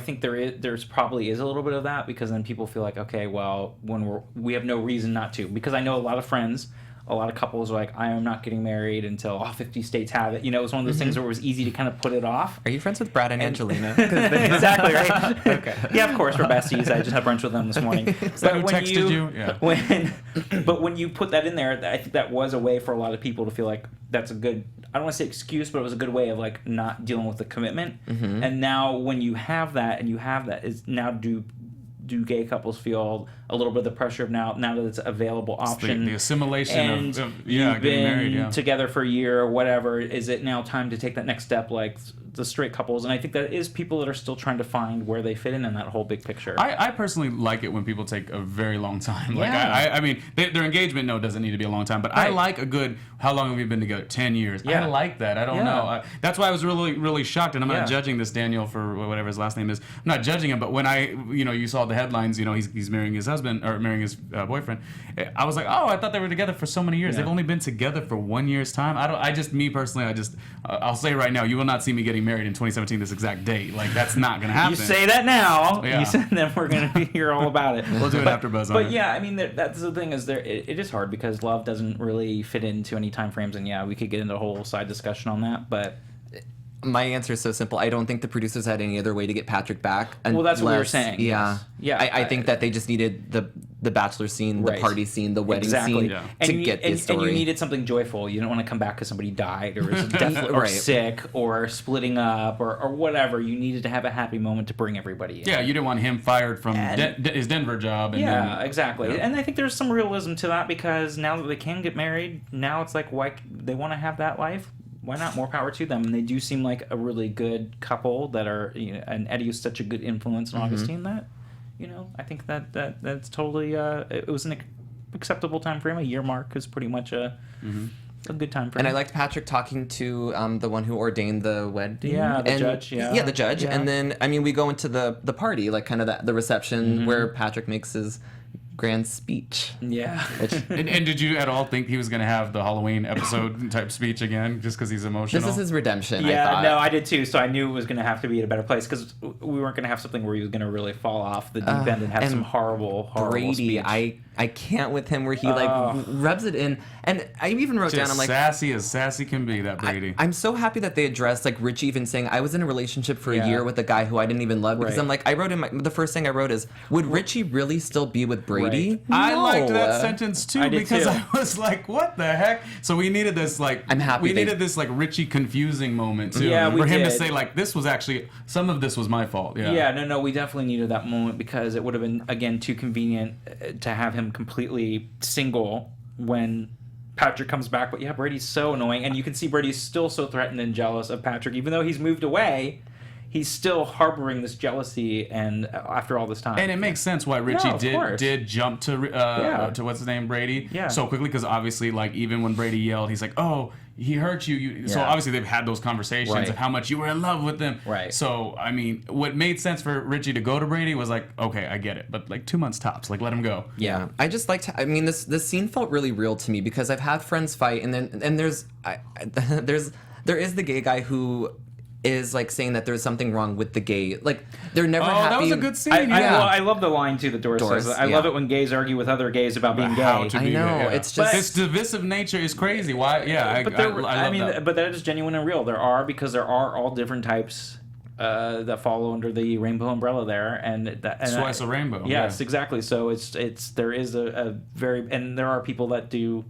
Speaker 1: think there's probably is a little bit of that, because then people feel like, okay, well, when we have no reason not to, because I know a lot of friends a lot of couples are like, I am not getting married until all 50 states have it. You know, it was one of those things where it was easy to kind of put it off.
Speaker 4: Are you friends with Brad and Angelina?
Speaker 1: Exactly, right? Okay. Yeah, of course, we're besties. I just had brunch with them this morning.
Speaker 3: Is that who texted you? Yeah.
Speaker 1: But when you put that in there, I think that was a way for a lot of people to feel like that's a good, I don't want to say excuse, but it was a good way of like not dealing with the commitment. And now when you have that is now do gay couples feel a little bit of the pressure of now that it's an available option,
Speaker 3: the assimilation
Speaker 1: and
Speaker 3: of
Speaker 1: you've
Speaker 3: getting
Speaker 1: been
Speaker 3: married,
Speaker 1: together for a year or whatever, is it now time to take that next step like the straight couples? And I think that is people that are still trying to find where they fit in that whole big picture.
Speaker 3: I personally like it when people take a very long time. Like
Speaker 1: Yeah.
Speaker 3: I mean, their engagement doesn't need to be a long time, but I
Speaker 1: Right.
Speaker 3: like a good. How long have we been together? 10 years.
Speaker 1: Yeah.
Speaker 3: I like that. I don't
Speaker 1: Yeah.
Speaker 3: know. That's why I was really really shocked, and I'm
Speaker 1: Yeah.
Speaker 3: not judging this Daniel for whatever his last name is. I'm not judging him, but when you saw the headlines, he's marrying his husband or marrying his boyfriend. I was like, oh, I thought they were together for so many years.
Speaker 1: Yeah.
Speaker 3: They've only been together for 1 year's time. Me personally, I'll say right now, you will not see me getting married in 2017 this exact date. Like that's not gonna happen.
Speaker 1: You say that now.
Speaker 3: Yeah.
Speaker 1: You said that we're going to hear all about it.
Speaker 3: We'll do an AFTERBUZZ on
Speaker 1: But
Speaker 3: it.
Speaker 1: yeah, I mean, that's the thing is it is hard because love doesn't really fit into any time frames, and yeah, we could get into a whole side discussion on that, but
Speaker 4: My answer is so simple. I don't think the producers had any other way to get Patrick back.
Speaker 1: Well, that's what we were
Speaker 4: unless-
Speaker 1: saying,
Speaker 4: Yeah.
Speaker 1: yes. Yeah,
Speaker 4: I think that they just needed the bachelor scene, the
Speaker 1: Right.
Speaker 4: party scene, the wedding
Speaker 1: exactly.
Speaker 4: scene
Speaker 3: Yeah.
Speaker 1: And
Speaker 4: to
Speaker 1: you,
Speaker 4: get
Speaker 1: and,
Speaker 4: this story.
Speaker 1: and you needed something joyful. You don't want to come back because somebody died or was death or
Speaker 4: Right.
Speaker 1: sick or splitting up or whatever. You needed to have a happy moment to bring everybody in.
Speaker 3: Yeah, you didn't want him fired from
Speaker 1: And-
Speaker 3: his Denver job. And
Speaker 1: Yeah,
Speaker 3: then,
Speaker 1: exactly.
Speaker 3: Yeah.
Speaker 1: And I think there's some realism to that because now that they can get married, now it's like, why they want to have that life? Why not? More power to them. And they do seem like a really good couple that are, and Eddie was such a good influence on Augustine that, I think that's totally, it was an acceptable time frame. A year mark is pretty much a good time frame.
Speaker 4: And I liked Patrick talking to the one who ordained the wedding.
Speaker 1: Yeah, the
Speaker 4: and,
Speaker 1: judge, yeah.
Speaker 4: Yeah, the judge.
Speaker 1: Yeah.
Speaker 4: And then, I mean, we go into the party, like kind of the reception where Patrick makes his grand speech.
Speaker 1: Yeah.
Speaker 3: and did you at all think he was going to have the Halloween episode type speech again, just because he's emotional?
Speaker 4: This is his redemption, I
Speaker 1: Yeah,
Speaker 4: thought.
Speaker 1: no, I did too. So I knew it was going to have to be at a better place because we weren't going to have something where he was going to really fall off the deep end and have
Speaker 4: and
Speaker 1: some horrible
Speaker 4: Brady,
Speaker 1: speech.
Speaker 4: I can't with him where he rubs it in. And I even wrote down,
Speaker 3: Just
Speaker 4: I'm like,
Speaker 3: sassy as sassy can be, that Brady.
Speaker 4: I'm so happy that they addressed, like Richie even saying, I was in a relationship for a year with a guy who I didn't even love. Because
Speaker 1: Right.
Speaker 4: I'm like, I wrote in the first thing I wrote is, would Richie really still be with Brady?
Speaker 1: Right.
Speaker 3: I liked
Speaker 4: No.
Speaker 3: that sentence too
Speaker 1: I did
Speaker 3: because
Speaker 1: too.
Speaker 3: I was like, "What the heck?" So we needed this
Speaker 4: I'm happy
Speaker 3: we
Speaker 4: they-
Speaker 3: needed this like Richie confusing moment too,
Speaker 1: Yeah, we
Speaker 3: for him to
Speaker 1: did.
Speaker 3: say like, "This was actually some of this was my fault." Yeah,
Speaker 1: Yeah, no, we definitely needed that moment because it would have been, again, too convenient to have him completely single when Patrick comes back. But yeah, Brady's so annoying. And you can see Brady's still so threatened and jealous of Patrick. Even though he's moved away, he's still harboring this jealousy and after all this time.
Speaker 3: And it makes sense why Richie
Speaker 1: of course.
Speaker 3: did jump to what's his name, Brady,
Speaker 1: Yeah.
Speaker 3: so quickly, because obviously, like, even when Brady yelled, he's like, "Oh, he hurt you." So
Speaker 1: Yeah.
Speaker 3: obviously they've had those conversations
Speaker 1: Right.
Speaker 3: of how much you were in love with them.
Speaker 1: Right.
Speaker 3: So I mean, what made sense for Richie to go to Brady was like, okay, I get it, but like 2 months tops, like let him go.
Speaker 4: Yeah, I just liked. I mean, this scene felt really real to me because I've had friends fight, and there's there is the gay guy who is like saying that there's something wrong with the gay. Like they're never
Speaker 3: Oh,
Speaker 4: happy.
Speaker 3: that was a good scene.
Speaker 1: I love the line too that Doris says. I love
Speaker 4: yeah.
Speaker 1: it when gays argue with other gays about being
Speaker 3: How
Speaker 1: gay.
Speaker 3: to
Speaker 4: I
Speaker 3: be
Speaker 4: know,
Speaker 3: gay, yeah.
Speaker 4: it's just-
Speaker 3: this divisive nature is crazy. Why? Yeah,
Speaker 1: But
Speaker 3: I
Speaker 1: there,
Speaker 3: love that.
Speaker 1: but that is genuine and real. There are all different types that fall under the rainbow umbrella there, and
Speaker 3: Slice of rainbow.
Speaker 1: Yes,
Speaker 3: yeah.
Speaker 1: exactly. So there is a very, and there are people that do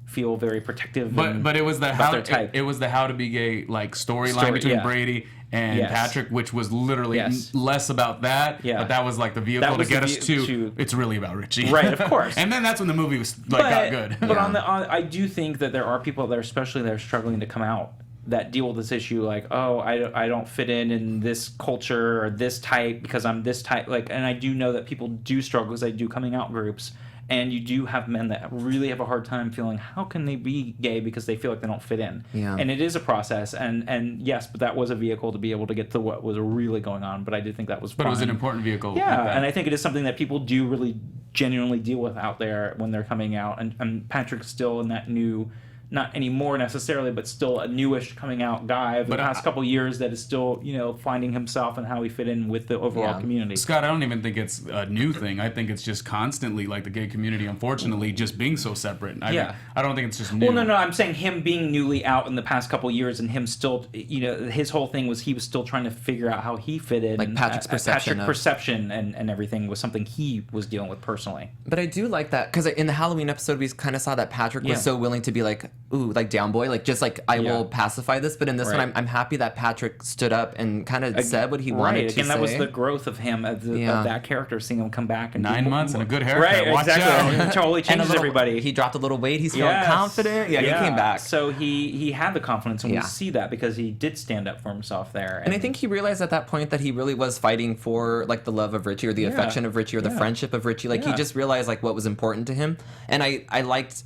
Speaker 1: feel very protective.
Speaker 3: But it was the
Speaker 1: about their type.
Speaker 3: it was the how to be gay like storyline
Speaker 1: Story,
Speaker 3: between
Speaker 1: yeah.
Speaker 3: Brady and
Speaker 1: Yes.
Speaker 3: Patrick, which was literally
Speaker 1: Yes.
Speaker 3: less about that.
Speaker 1: Yeah.
Speaker 3: But that was like the vehicle
Speaker 1: That
Speaker 3: to
Speaker 1: was
Speaker 3: get
Speaker 1: the
Speaker 3: us to. It's really about Richie.
Speaker 1: Right, of course.
Speaker 3: And then that's when the movie was like got good.
Speaker 1: But I do think that there are people that are, especially that are struggling to come out, that deal with this issue like, oh, I don't fit in this culture or this type because I'm this type. Like, and I do know that people do struggle because they do coming out groups. And you do have men that really have a hard time feeling, how can they be gay because they feel like they don't fit in?
Speaker 4: Yeah.
Speaker 1: And it is a process. And yes, but that was a vehicle to be able to get to what was really going on. But I did think that was
Speaker 3: But it was
Speaker 1: fine.
Speaker 3: an important vehicle.
Speaker 1: Yeah,
Speaker 3: like that.
Speaker 1: and I think it is something that people do really genuinely deal with out there when they're coming out. And Patrick's still in that new not anymore necessarily, but still a newish coming out guy of the past couple years that is still, you know, finding himself and how he fit in with the overall community.
Speaker 3: Scott, I don't even think it's a new thing. I think it's just constantly like the gay community, unfortunately, just being so separate. I don't think it's just new.
Speaker 1: Well, no, I'm saying him being newly out in the past couple years and him still, you know, his whole thing was he was still trying to figure out how he fit in.
Speaker 4: Like Patrick's perception.
Speaker 1: And everything was something he was dealing with personally.
Speaker 4: But I do like that because in the Halloween episode we kind of saw that Patrick was so willing to be like, ooh, like down boy, like just like I will pacify this. But in this one, I'm happy that Patrick stood up and kind of said what he wanted to say.
Speaker 1: And that was the growth of him, of that character, seeing him come back and
Speaker 3: 9 months and a good haircut.
Speaker 1: Right,
Speaker 3: Watch
Speaker 1: exactly.
Speaker 3: out.
Speaker 1: It totally changes everybody.
Speaker 4: He dropped a little weight. He's feeling confident. Yeah, he came back.
Speaker 1: So he had the confidence, and we see that because he did stand up for himself there.
Speaker 4: And I think he realized at that point that he really was fighting for like the love of Richie or the affection of Richie or the friendship of Richie. Like he just realized like what was important to him. And I liked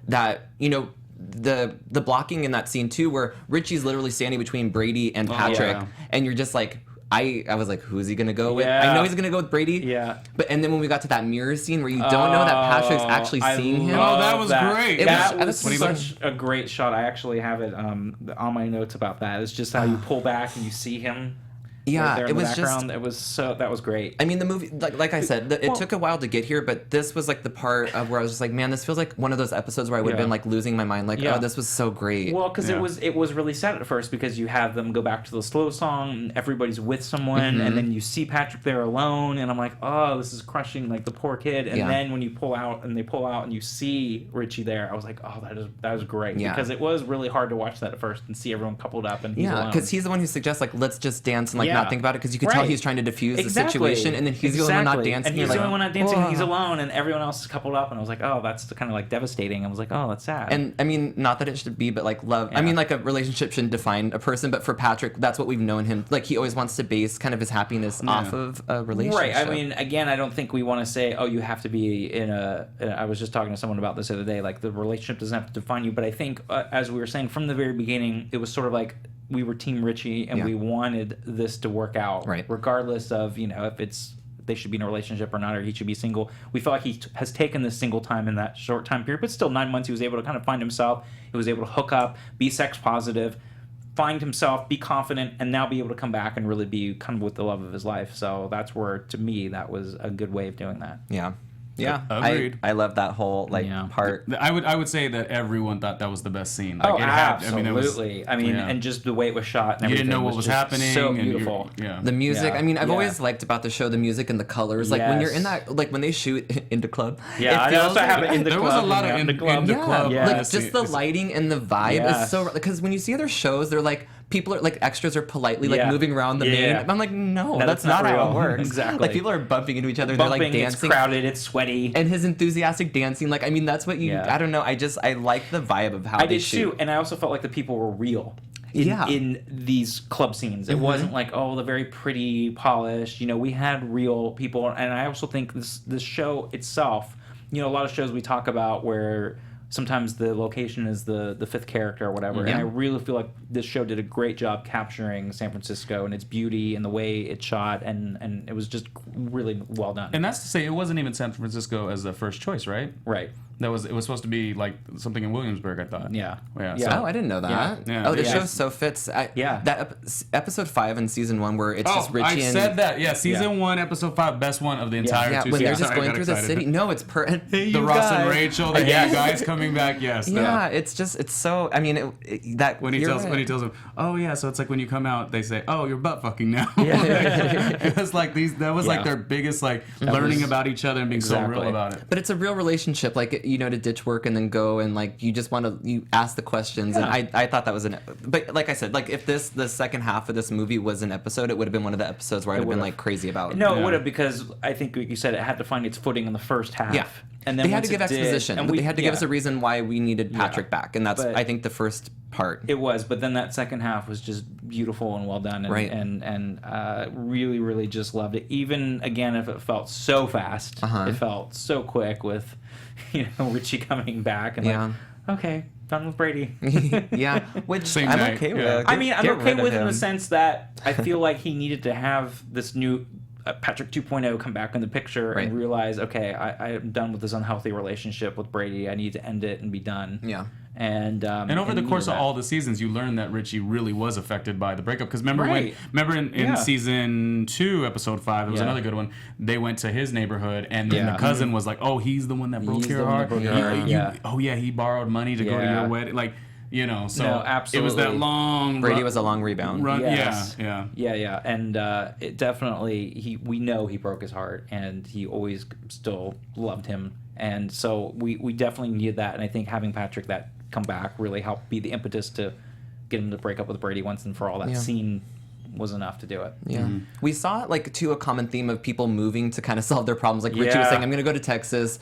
Speaker 4: that, you know, the blocking in that scene too, where Richie's literally standing between Brady and Patrick, and you're just like, I was like, who is he gonna go with? I know he's gonna go with Brady.
Speaker 1: Yeah.
Speaker 4: But and then when we got to that mirror scene where you don't know that Patrick's actually seeing him.
Speaker 3: Oh, that was great.
Speaker 1: That was such a great shot. I actually have it on my notes about that. It's just how you pull back and you see him.
Speaker 4: Yeah,
Speaker 1: there in
Speaker 4: it
Speaker 1: the
Speaker 4: was
Speaker 1: background.
Speaker 4: just.
Speaker 1: That was great.
Speaker 4: I mean, the movie, like I said, it took a while to get here, but this was like the part of where I was just like, man, this feels like one of those episodes where I would have been like losing my mind, like, oh, this was so great.
Speaker 1: Well, because it was really sad at first because you have them go back to the slow song, and everybody's with someone, and then you see Patrick there alone, and I'm like, oh, this is crushing, like the poor kid. And then when you pull out and you see Richie there, I was like, oh, that was great because it was really hard to watch that at first and see everyone coupled up and he's alone.
Speaker 4: Because he's the one who suggests like let's just dance and like not think about it because you could tell he's trying to diffuse the situation, and then he's the only one not dancing.
Speaker 1: And he's the only one not dancing, and he's alone, and everyone else is coupled up. And I was like, oh, that's kind of like devastating. I was like, oh, that's sad.
Speaker 4: And I mean, not that it should be, but like love. I mean, like a relationship shouldn't define a person, but for Patrick, that's what we've known him. Like he always wants to base kind of his happiness off of a relationship.
Speaker 1: Right. I mean, again, I don't think we want to say, oh, you have to be in a. I was just talking to someone about this the other day. Like the relationship doesn't have to define you, but I think, as we were saying from the very beginning, it was sort of like we were Team Richie, and we wanted this to work out, regardless of, you know, if they should be in a relationship or not, or he should be single. We feel like he has taken this single time in that short time period, but still 9 months he was able to kind of find himself. He was able to hook up, be sex positive, find himself, be confident, and now be able to come back and really be kind of with the love of his life. So that's where, to me, that was a good way of doing that.
Speaker 4: Yeah,
Speaker 3: agreed.
Speaker 4: I love that whole part.
Speaker 3: I would say that everyone thought that was the best scene. Like,
Speaker 1: absolutely. I mean, and just the way it was shot. And
Speaker 3: you didn't know what was happening.
Speaker 1: So beautiful.
Speaker 4: The music. I mean, I've always liked about the show the music and the colors. Like when you're in that, like when they shoot into club.
Speaker 1: Yeah,
Speaker 4: it feels
Speaker 1: like,
Speaker 3: there was a lot of in the club.
Speaker 4: Like just the lighting and the vibe is so. Because when you see other shows, they're like people are like extras are politely like moving around the main. I'm like, no, that's not how it works.
Speaker 1: Exactly.
Speaker 4: Like people are bumping into each other. They're like dancing.
Speaker 1: It's crowded. It's sweaty.
Speaker 4: And his enthusiastic dancing, like I mean, that's what you. I don't know. I like the vibe of how they shoot. I did too,
Speaker 1: and I also felt like the people were real. In these club scenes, it wasn't like, oh, the very pretty, polished. You know, we had real people, and I also think this show itself. You know, a lot of shows we talk about where sometimes the location is the fifth character or whatever. And I really feel like this show did a great job capturing San Francisco and its beauty and the way it's shot, and it was just really well done.
Speaker 3: And that's to say, it wasn't even San Francisco as the first choice, right?
Speaker 1: Right.
Speaker 3: It was supposed to be like something in Williamsburg, I thought.
Speaker 1: Yeah.
Speaker 3: So,
Speaker 4: oh, I didn't know that.
Speaker 3: Yeah.
Speaker 4: Oh, the show so fits. That episode 5 in season 1 where it's just Richie and...
Speaker 3: I said that. Yeah, season 1, episode 5, best one of the entire 2 seasons.
Speaker 4: When they're just going through the city. No, it's
Speaker 3: hey, the Ross and Rachel, the guys coming back. Yes.
Speaker 4: Yeah, it's just, it's so, I mean,
Speaker 3: when he tells them, oh yeah, so it's like when you come out, they say, oh, you're butt fucking now. It was like that was like their biggest like learning about each other and being so real about it.
Speaker 4: But it's a real relationship, like, you know, to ditch work and then go and like you just want to ask the questions, and I thought that was but like I said, like if the second half of this movie was an episode, it would have been one of the episodes where I'd have been like crazy about it.
Speaker 1: No, it would have, because I think like you said, it had to find its footing in the first half.
Speaker 4: Yeah.
Speaker 1: And then
Speaker 4: they had to give exposition. They had to give us a reason why we needed Patrick back, and that's I think the first part.
Speaker 1: It was, but then that second half was just beautiful and well done, and really, really just loved it. Even again, if it felt so fast, it felt so quick with, you know, Richie coming back and like, okay, done with Brady.
Speaker 4: Which I'm okay with.
Speaker 1: I mean, I'm okay with in the sense that I feel like he needed to have this new Patrick 2.0 come back in the picture and realize, okay, I'm done with this unhealthy relationship with Brady. I need to end it and be done.
Speaker 4: Yeah.
Speaker 1: And
Speaker 3: over the course of all the seasons, you learn that Richie really was affected by the breakup. Because remember in season 2, episode 5, it was another good one. They went to his neighborhood, and then the cousin was like, "Oh, he's the one that broke your heart. Oh yeah, he borrowed money to go to your wedding." Like, you know, so
Speaker 1: absolutely.
Speaker 3: it was that long.
Speaker 4: Brady was a long rebound.
Speaker 1: Yes.
Speaker 3: Yeah.
Speaker 1: And it definitely we know he broke his heart, and he always still loved him. And so we definitely needed that, and I think having Patrick that come back really helped be the impetus to get him to break up with Brady once and for all. That scene was enough to do it.
Speaker 4: Yeah. We saw like a common theme of people moving to kind of solve their problems. Like Richie was saying, I'm going to go to Texas.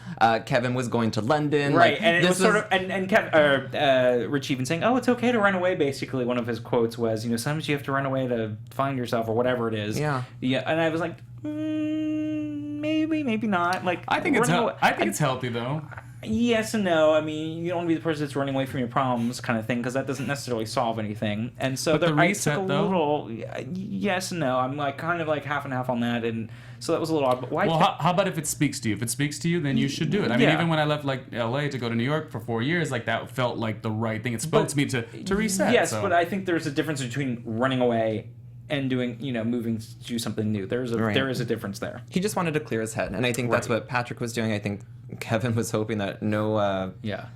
Speaker 4: Kevin was going to London.
Speaker 1: Right.
Speaker 4: Like,
Speaker 1: and it was sort of, and Richie even saying, "Oh, it's okay to run away." Basically, one of his quotes was, sometimes you have to run away to find yourself or whatever it is.
Speaker 4: Yeah.
Speaker 1: Yeah. And I was like, maybe not. Like,
Speaker 3: I think it's healthy though.
Speaker 1: Yes and no. I mean, you don't want to be the person that's running away from your problems, kind of thing, because that doesn't necessarily solve anything. And so
Speaker 3: the reset,
Speaker 1: I took a little yes and no. I'm like kind of like half and half on that, and so that was a little odd. But why?
Speaker 3: Well, how about if it speaks to you? If it speaks to you, then you should do it. I mean, even when I left like LA to go to New York for 4 years, like that felt like the right thing. It spoke to me to reset.
Speaker 1: Yes,
Speaker 3: so.
Speaker 1: but I think there's a difference between running away and doing, moving to do something new. There is a difference there.
Speaker 4: He just wanted to clear his head, and I think that's what Patrick was doing. I think Kevin was hoping that no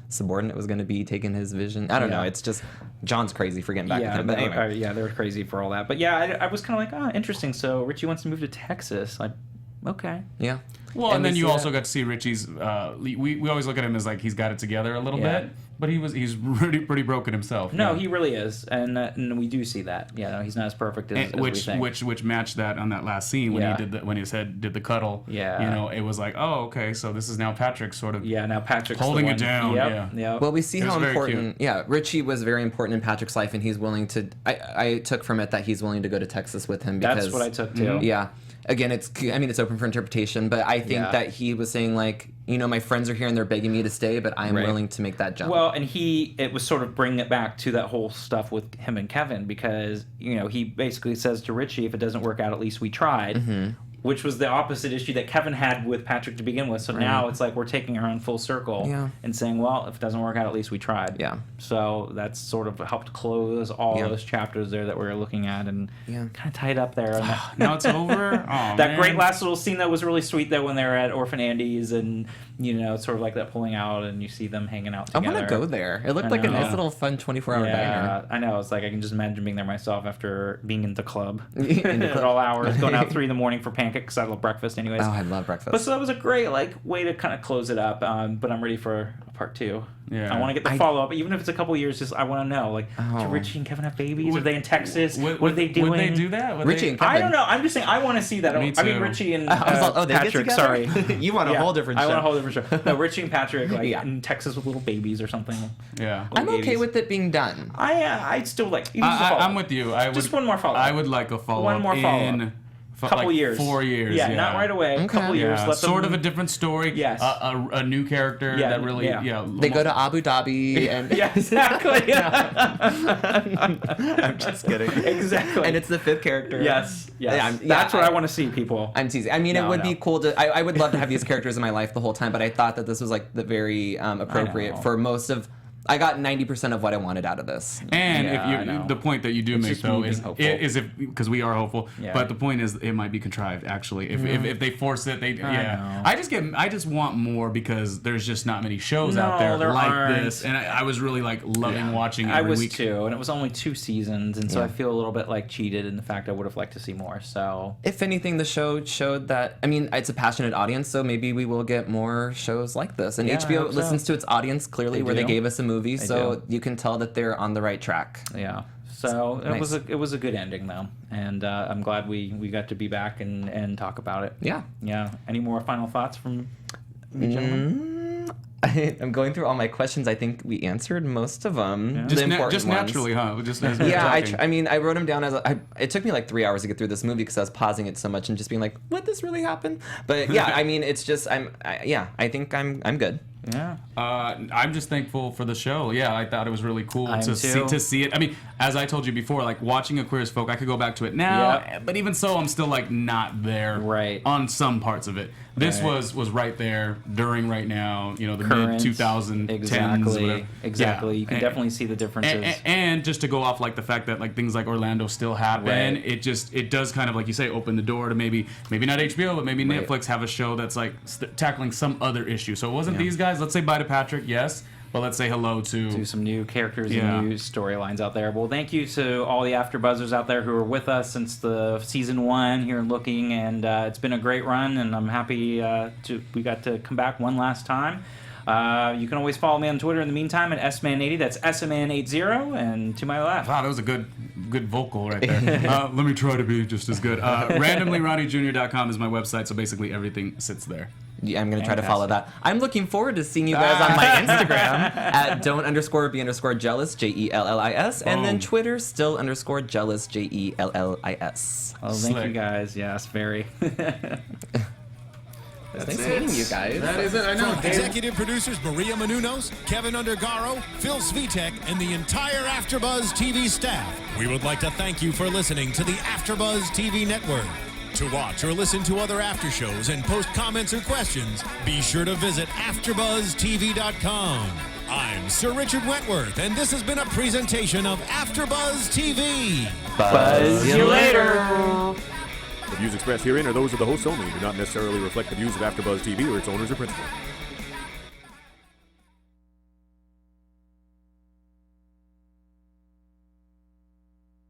Speaker 4: subordinate was going to be taking his vision. I don't know. It's just John's crazy for getting back with him. But anyway.
Speaker 1: They were crazy for all that. But yeah, I was kind of like, interesting. So Richie wants to move to Texas. Like, okay.
Speaker 4: Yeah.
Speaker 3: Well, and then you also got to see Richie's. We always look at him as like he's got it together a little bit, but he's pretty broken himself.
Speaker 1: No, he really is, and we do see that. Yeah, no, he's not as perfect as we think.
Speaker 3: Which matched that on that last scene when he did his head did the cuddle.
Speaker 1: Yeah,
Speaker 3: it was like, oh, okay, so this is now Patrick sort of.
Speaker 1: Yeah, now Patrick's
Speaker 3: holding it down.
Speaker 1: Yep.
Speaker 4: Well, we see how important. Yeah, Richie was very important in Patrick's life, and he's willing to. I took from it that he's willing to go to Texas with him because
Speaker 1: that's what I took too.
Speaker 4: Yeah. Again, it's open for interpretation, but I think that he was saying like, my friends are here and they're begging me to stay, but I'm willing to make that jump.
Speaker 1: Well, and it was sort of bringing it back to that whole stuff with him and Kevin because, he basically says to Richie, if it doesn't work out, at least we tried. Mm-hmm. Which was the opposite issue that Kevin had with Patrick to begin with. So now it's like we're taking her on full circle and saying, well, if it doesn't work out, at least we tried.
Speaker 4: Yeah.
Speaker 1: So that's sort of helped close all those chapters there that we were looking at and kind of tied up there.
Speaker 3: Now it's over. Oh,
Speaker 1: that great last little scene that was really sweet though when they were at Orphan Andy's and it's sort of like that pulling out and you see them hanging out together.
Speaker 4: I want to go there. It looked like a nice little fun 24-hour diner.
Speaker 1: I know. It's like I can just imagine being there myself after being in the club at all hours, going out 3 a.m. for pancakes because I love breakfast anyways.
Speaker 4: Oh, I love breakfast.
Speaker 1: But so that was a great way to kind of close it up. But I'm ready for part 2.
Speaker 3: Yeah.
Speaker 1: I want to get the follow up, even if it's a couple years. Just I want to know, do Richie and Kevin have babies? Are they in Texas? What are they doing?
Speaker 3: Would they do that?
Speaker 4: Richie and Kevin.
Speaker 1: I don't know. I'm just saying I want to see that.
Speaker 3: Me too.
Speaker 1: I mean Richie and
Speaker 4: they
Speaker 1: Patrick. Sorry,
Speaker 4: you want a whole different show.
Speaker 1: I want a whole different show. No, Richie and Patrick in Texas with little babies or something.
Speaker 3: Yeah,
Speaker 4: I'm okay with it being done.
Speaker 1: I still like.
Speaker 3: I'm with you.
Speaker 1: Just one more follow up.
Speaker 3: I would like a follow up.
Speaker 1: One more follow up. Couple years.
Speaker 3: 4 years.
Speaker 1: Yeah, not right away.
Speaker 4: Okay.
Speaker 1: Couple years.
Speaker 3: Yeah. Sort of a different story.
Speaker 1: Yes.
Speaker 3: A new character that really.
Speaker 4: They go to Abu Dhabi and.
Speaker 1: Yeah, exactly.
Speaker 4: I'm just kidding.
Speaker 1: Exactly.
Speaker 4: And it's the 5th character.
Speaker 1: Yes. That's what I want to see, people.
Speaker 4: I'm teasing. I mean, it would be cool to. I would love to have these characters in my life the whole time, but I thought that this was like the very appropriate for most of. I got 90% of what I wanted out of this.
Speaker 3: And if the point that you do make though is if because we are hopeful, but the point is it might be contrived actually. If they force it, I just want more because there's just not many shows out there like this, and I was really like loving watching it every week.
Speaker 1: Too, and it was only 2 seasons, and so I feel a little bit like cheated in the fact I would have liked to see more. So
Speaker 4: if anything, the show showed that. I mean, it's a passionate audience, so maybe we will get more shows like this. And HBO listens to its audience clearly, where they gave us a movie. So you can tell that they're on the right track.
Speaker 1: Yeah. So it was a good ending though, and I'm glad we got to be back and talk about it.
Speaker 4: Yeah.
Speaker 1: Yeah. Any more final thoughts from you gentlemen?
Speaker 4: I'm going through all my questions. I think we answered most of them.
Speaker 3: Yeah. Just naturally, huh? Just as
Speaker 4: I mean, I wrote them down it took me like 3 hours to get through this movie because I was pausing it so much and just being like, "What? This really happened?" But yeah, I mean, it's just I think I'm good.
Speaker 1: Yeah.
Speaker 3: I'm just thankful for the show. Yeah, I thought it was really cool
Speaker 1: I am
Speaker 3: to
Speaker 1: too.
Speaker 3: see it. I mean, as I told you before, like watching A Queer as Folk, I could go back to it now, but even so, I'm still like not there on some parts of it. This was right there during right now, you know, the mid 2010s.
Speaker 1: Exactly.
Speaker 3: Yeah.
Speaker 1: You can definitely see the differences.
Speaker 3: And just to go off like the fact that like things like Orlando still happen, it does kind of like you say open the door to maybe not HBO, but maybe Netflix have a show that's like tackling some other issue. So it wasn't these guys. Let's say bye to Patrick, yes. But let's say hello to
Speaker 1: some new characters and new storylines out there. Well, thank you to all the AfterBuzzers out there who are with us since the season 1 here and looking, and it's been a great run, and I'm happy we got to come back one last time. You can always follow me on Twitter in the meantime at sman80. That's sman80. And to my left.
Speaker 3: Wow, that was a good vocal right there. Let me try to be just as good. RandomlyRonnieJr.com is my website, so basically everything sits there.
Speaker 4: Yeah, I'm going to try to follow that. I'm looking forward to seeing you guys on my Instagram at don't_be_jealous, JELLIS, and then Twitter still_jealous, JELLIS.
Speaker 1: Oh, thank you guys. Yes, very.
Speaker 4: It's nice meeting you guys.
Speaker 3: That is it. I know.
Speaker 2: From executive producers Maria Menounos, Kevin Undergaro, Phil Svitek, and the entire AfterBuzz TV staff, we would like to thank you for listening to the AfterBuzz TV network. To watch or listen to other after shows and post comments or questions, be sure to visit AfterBuzzTV.com. I'm Sir Richard Wentworth, and this has been a presentation of AfterBuzz TV.
Speaker 1: Buzz you later.
Speaker 5: The views expressed herein are those of the hosts only and do not necessarily reflect the views of AfterBuzz TV or its owners or principals.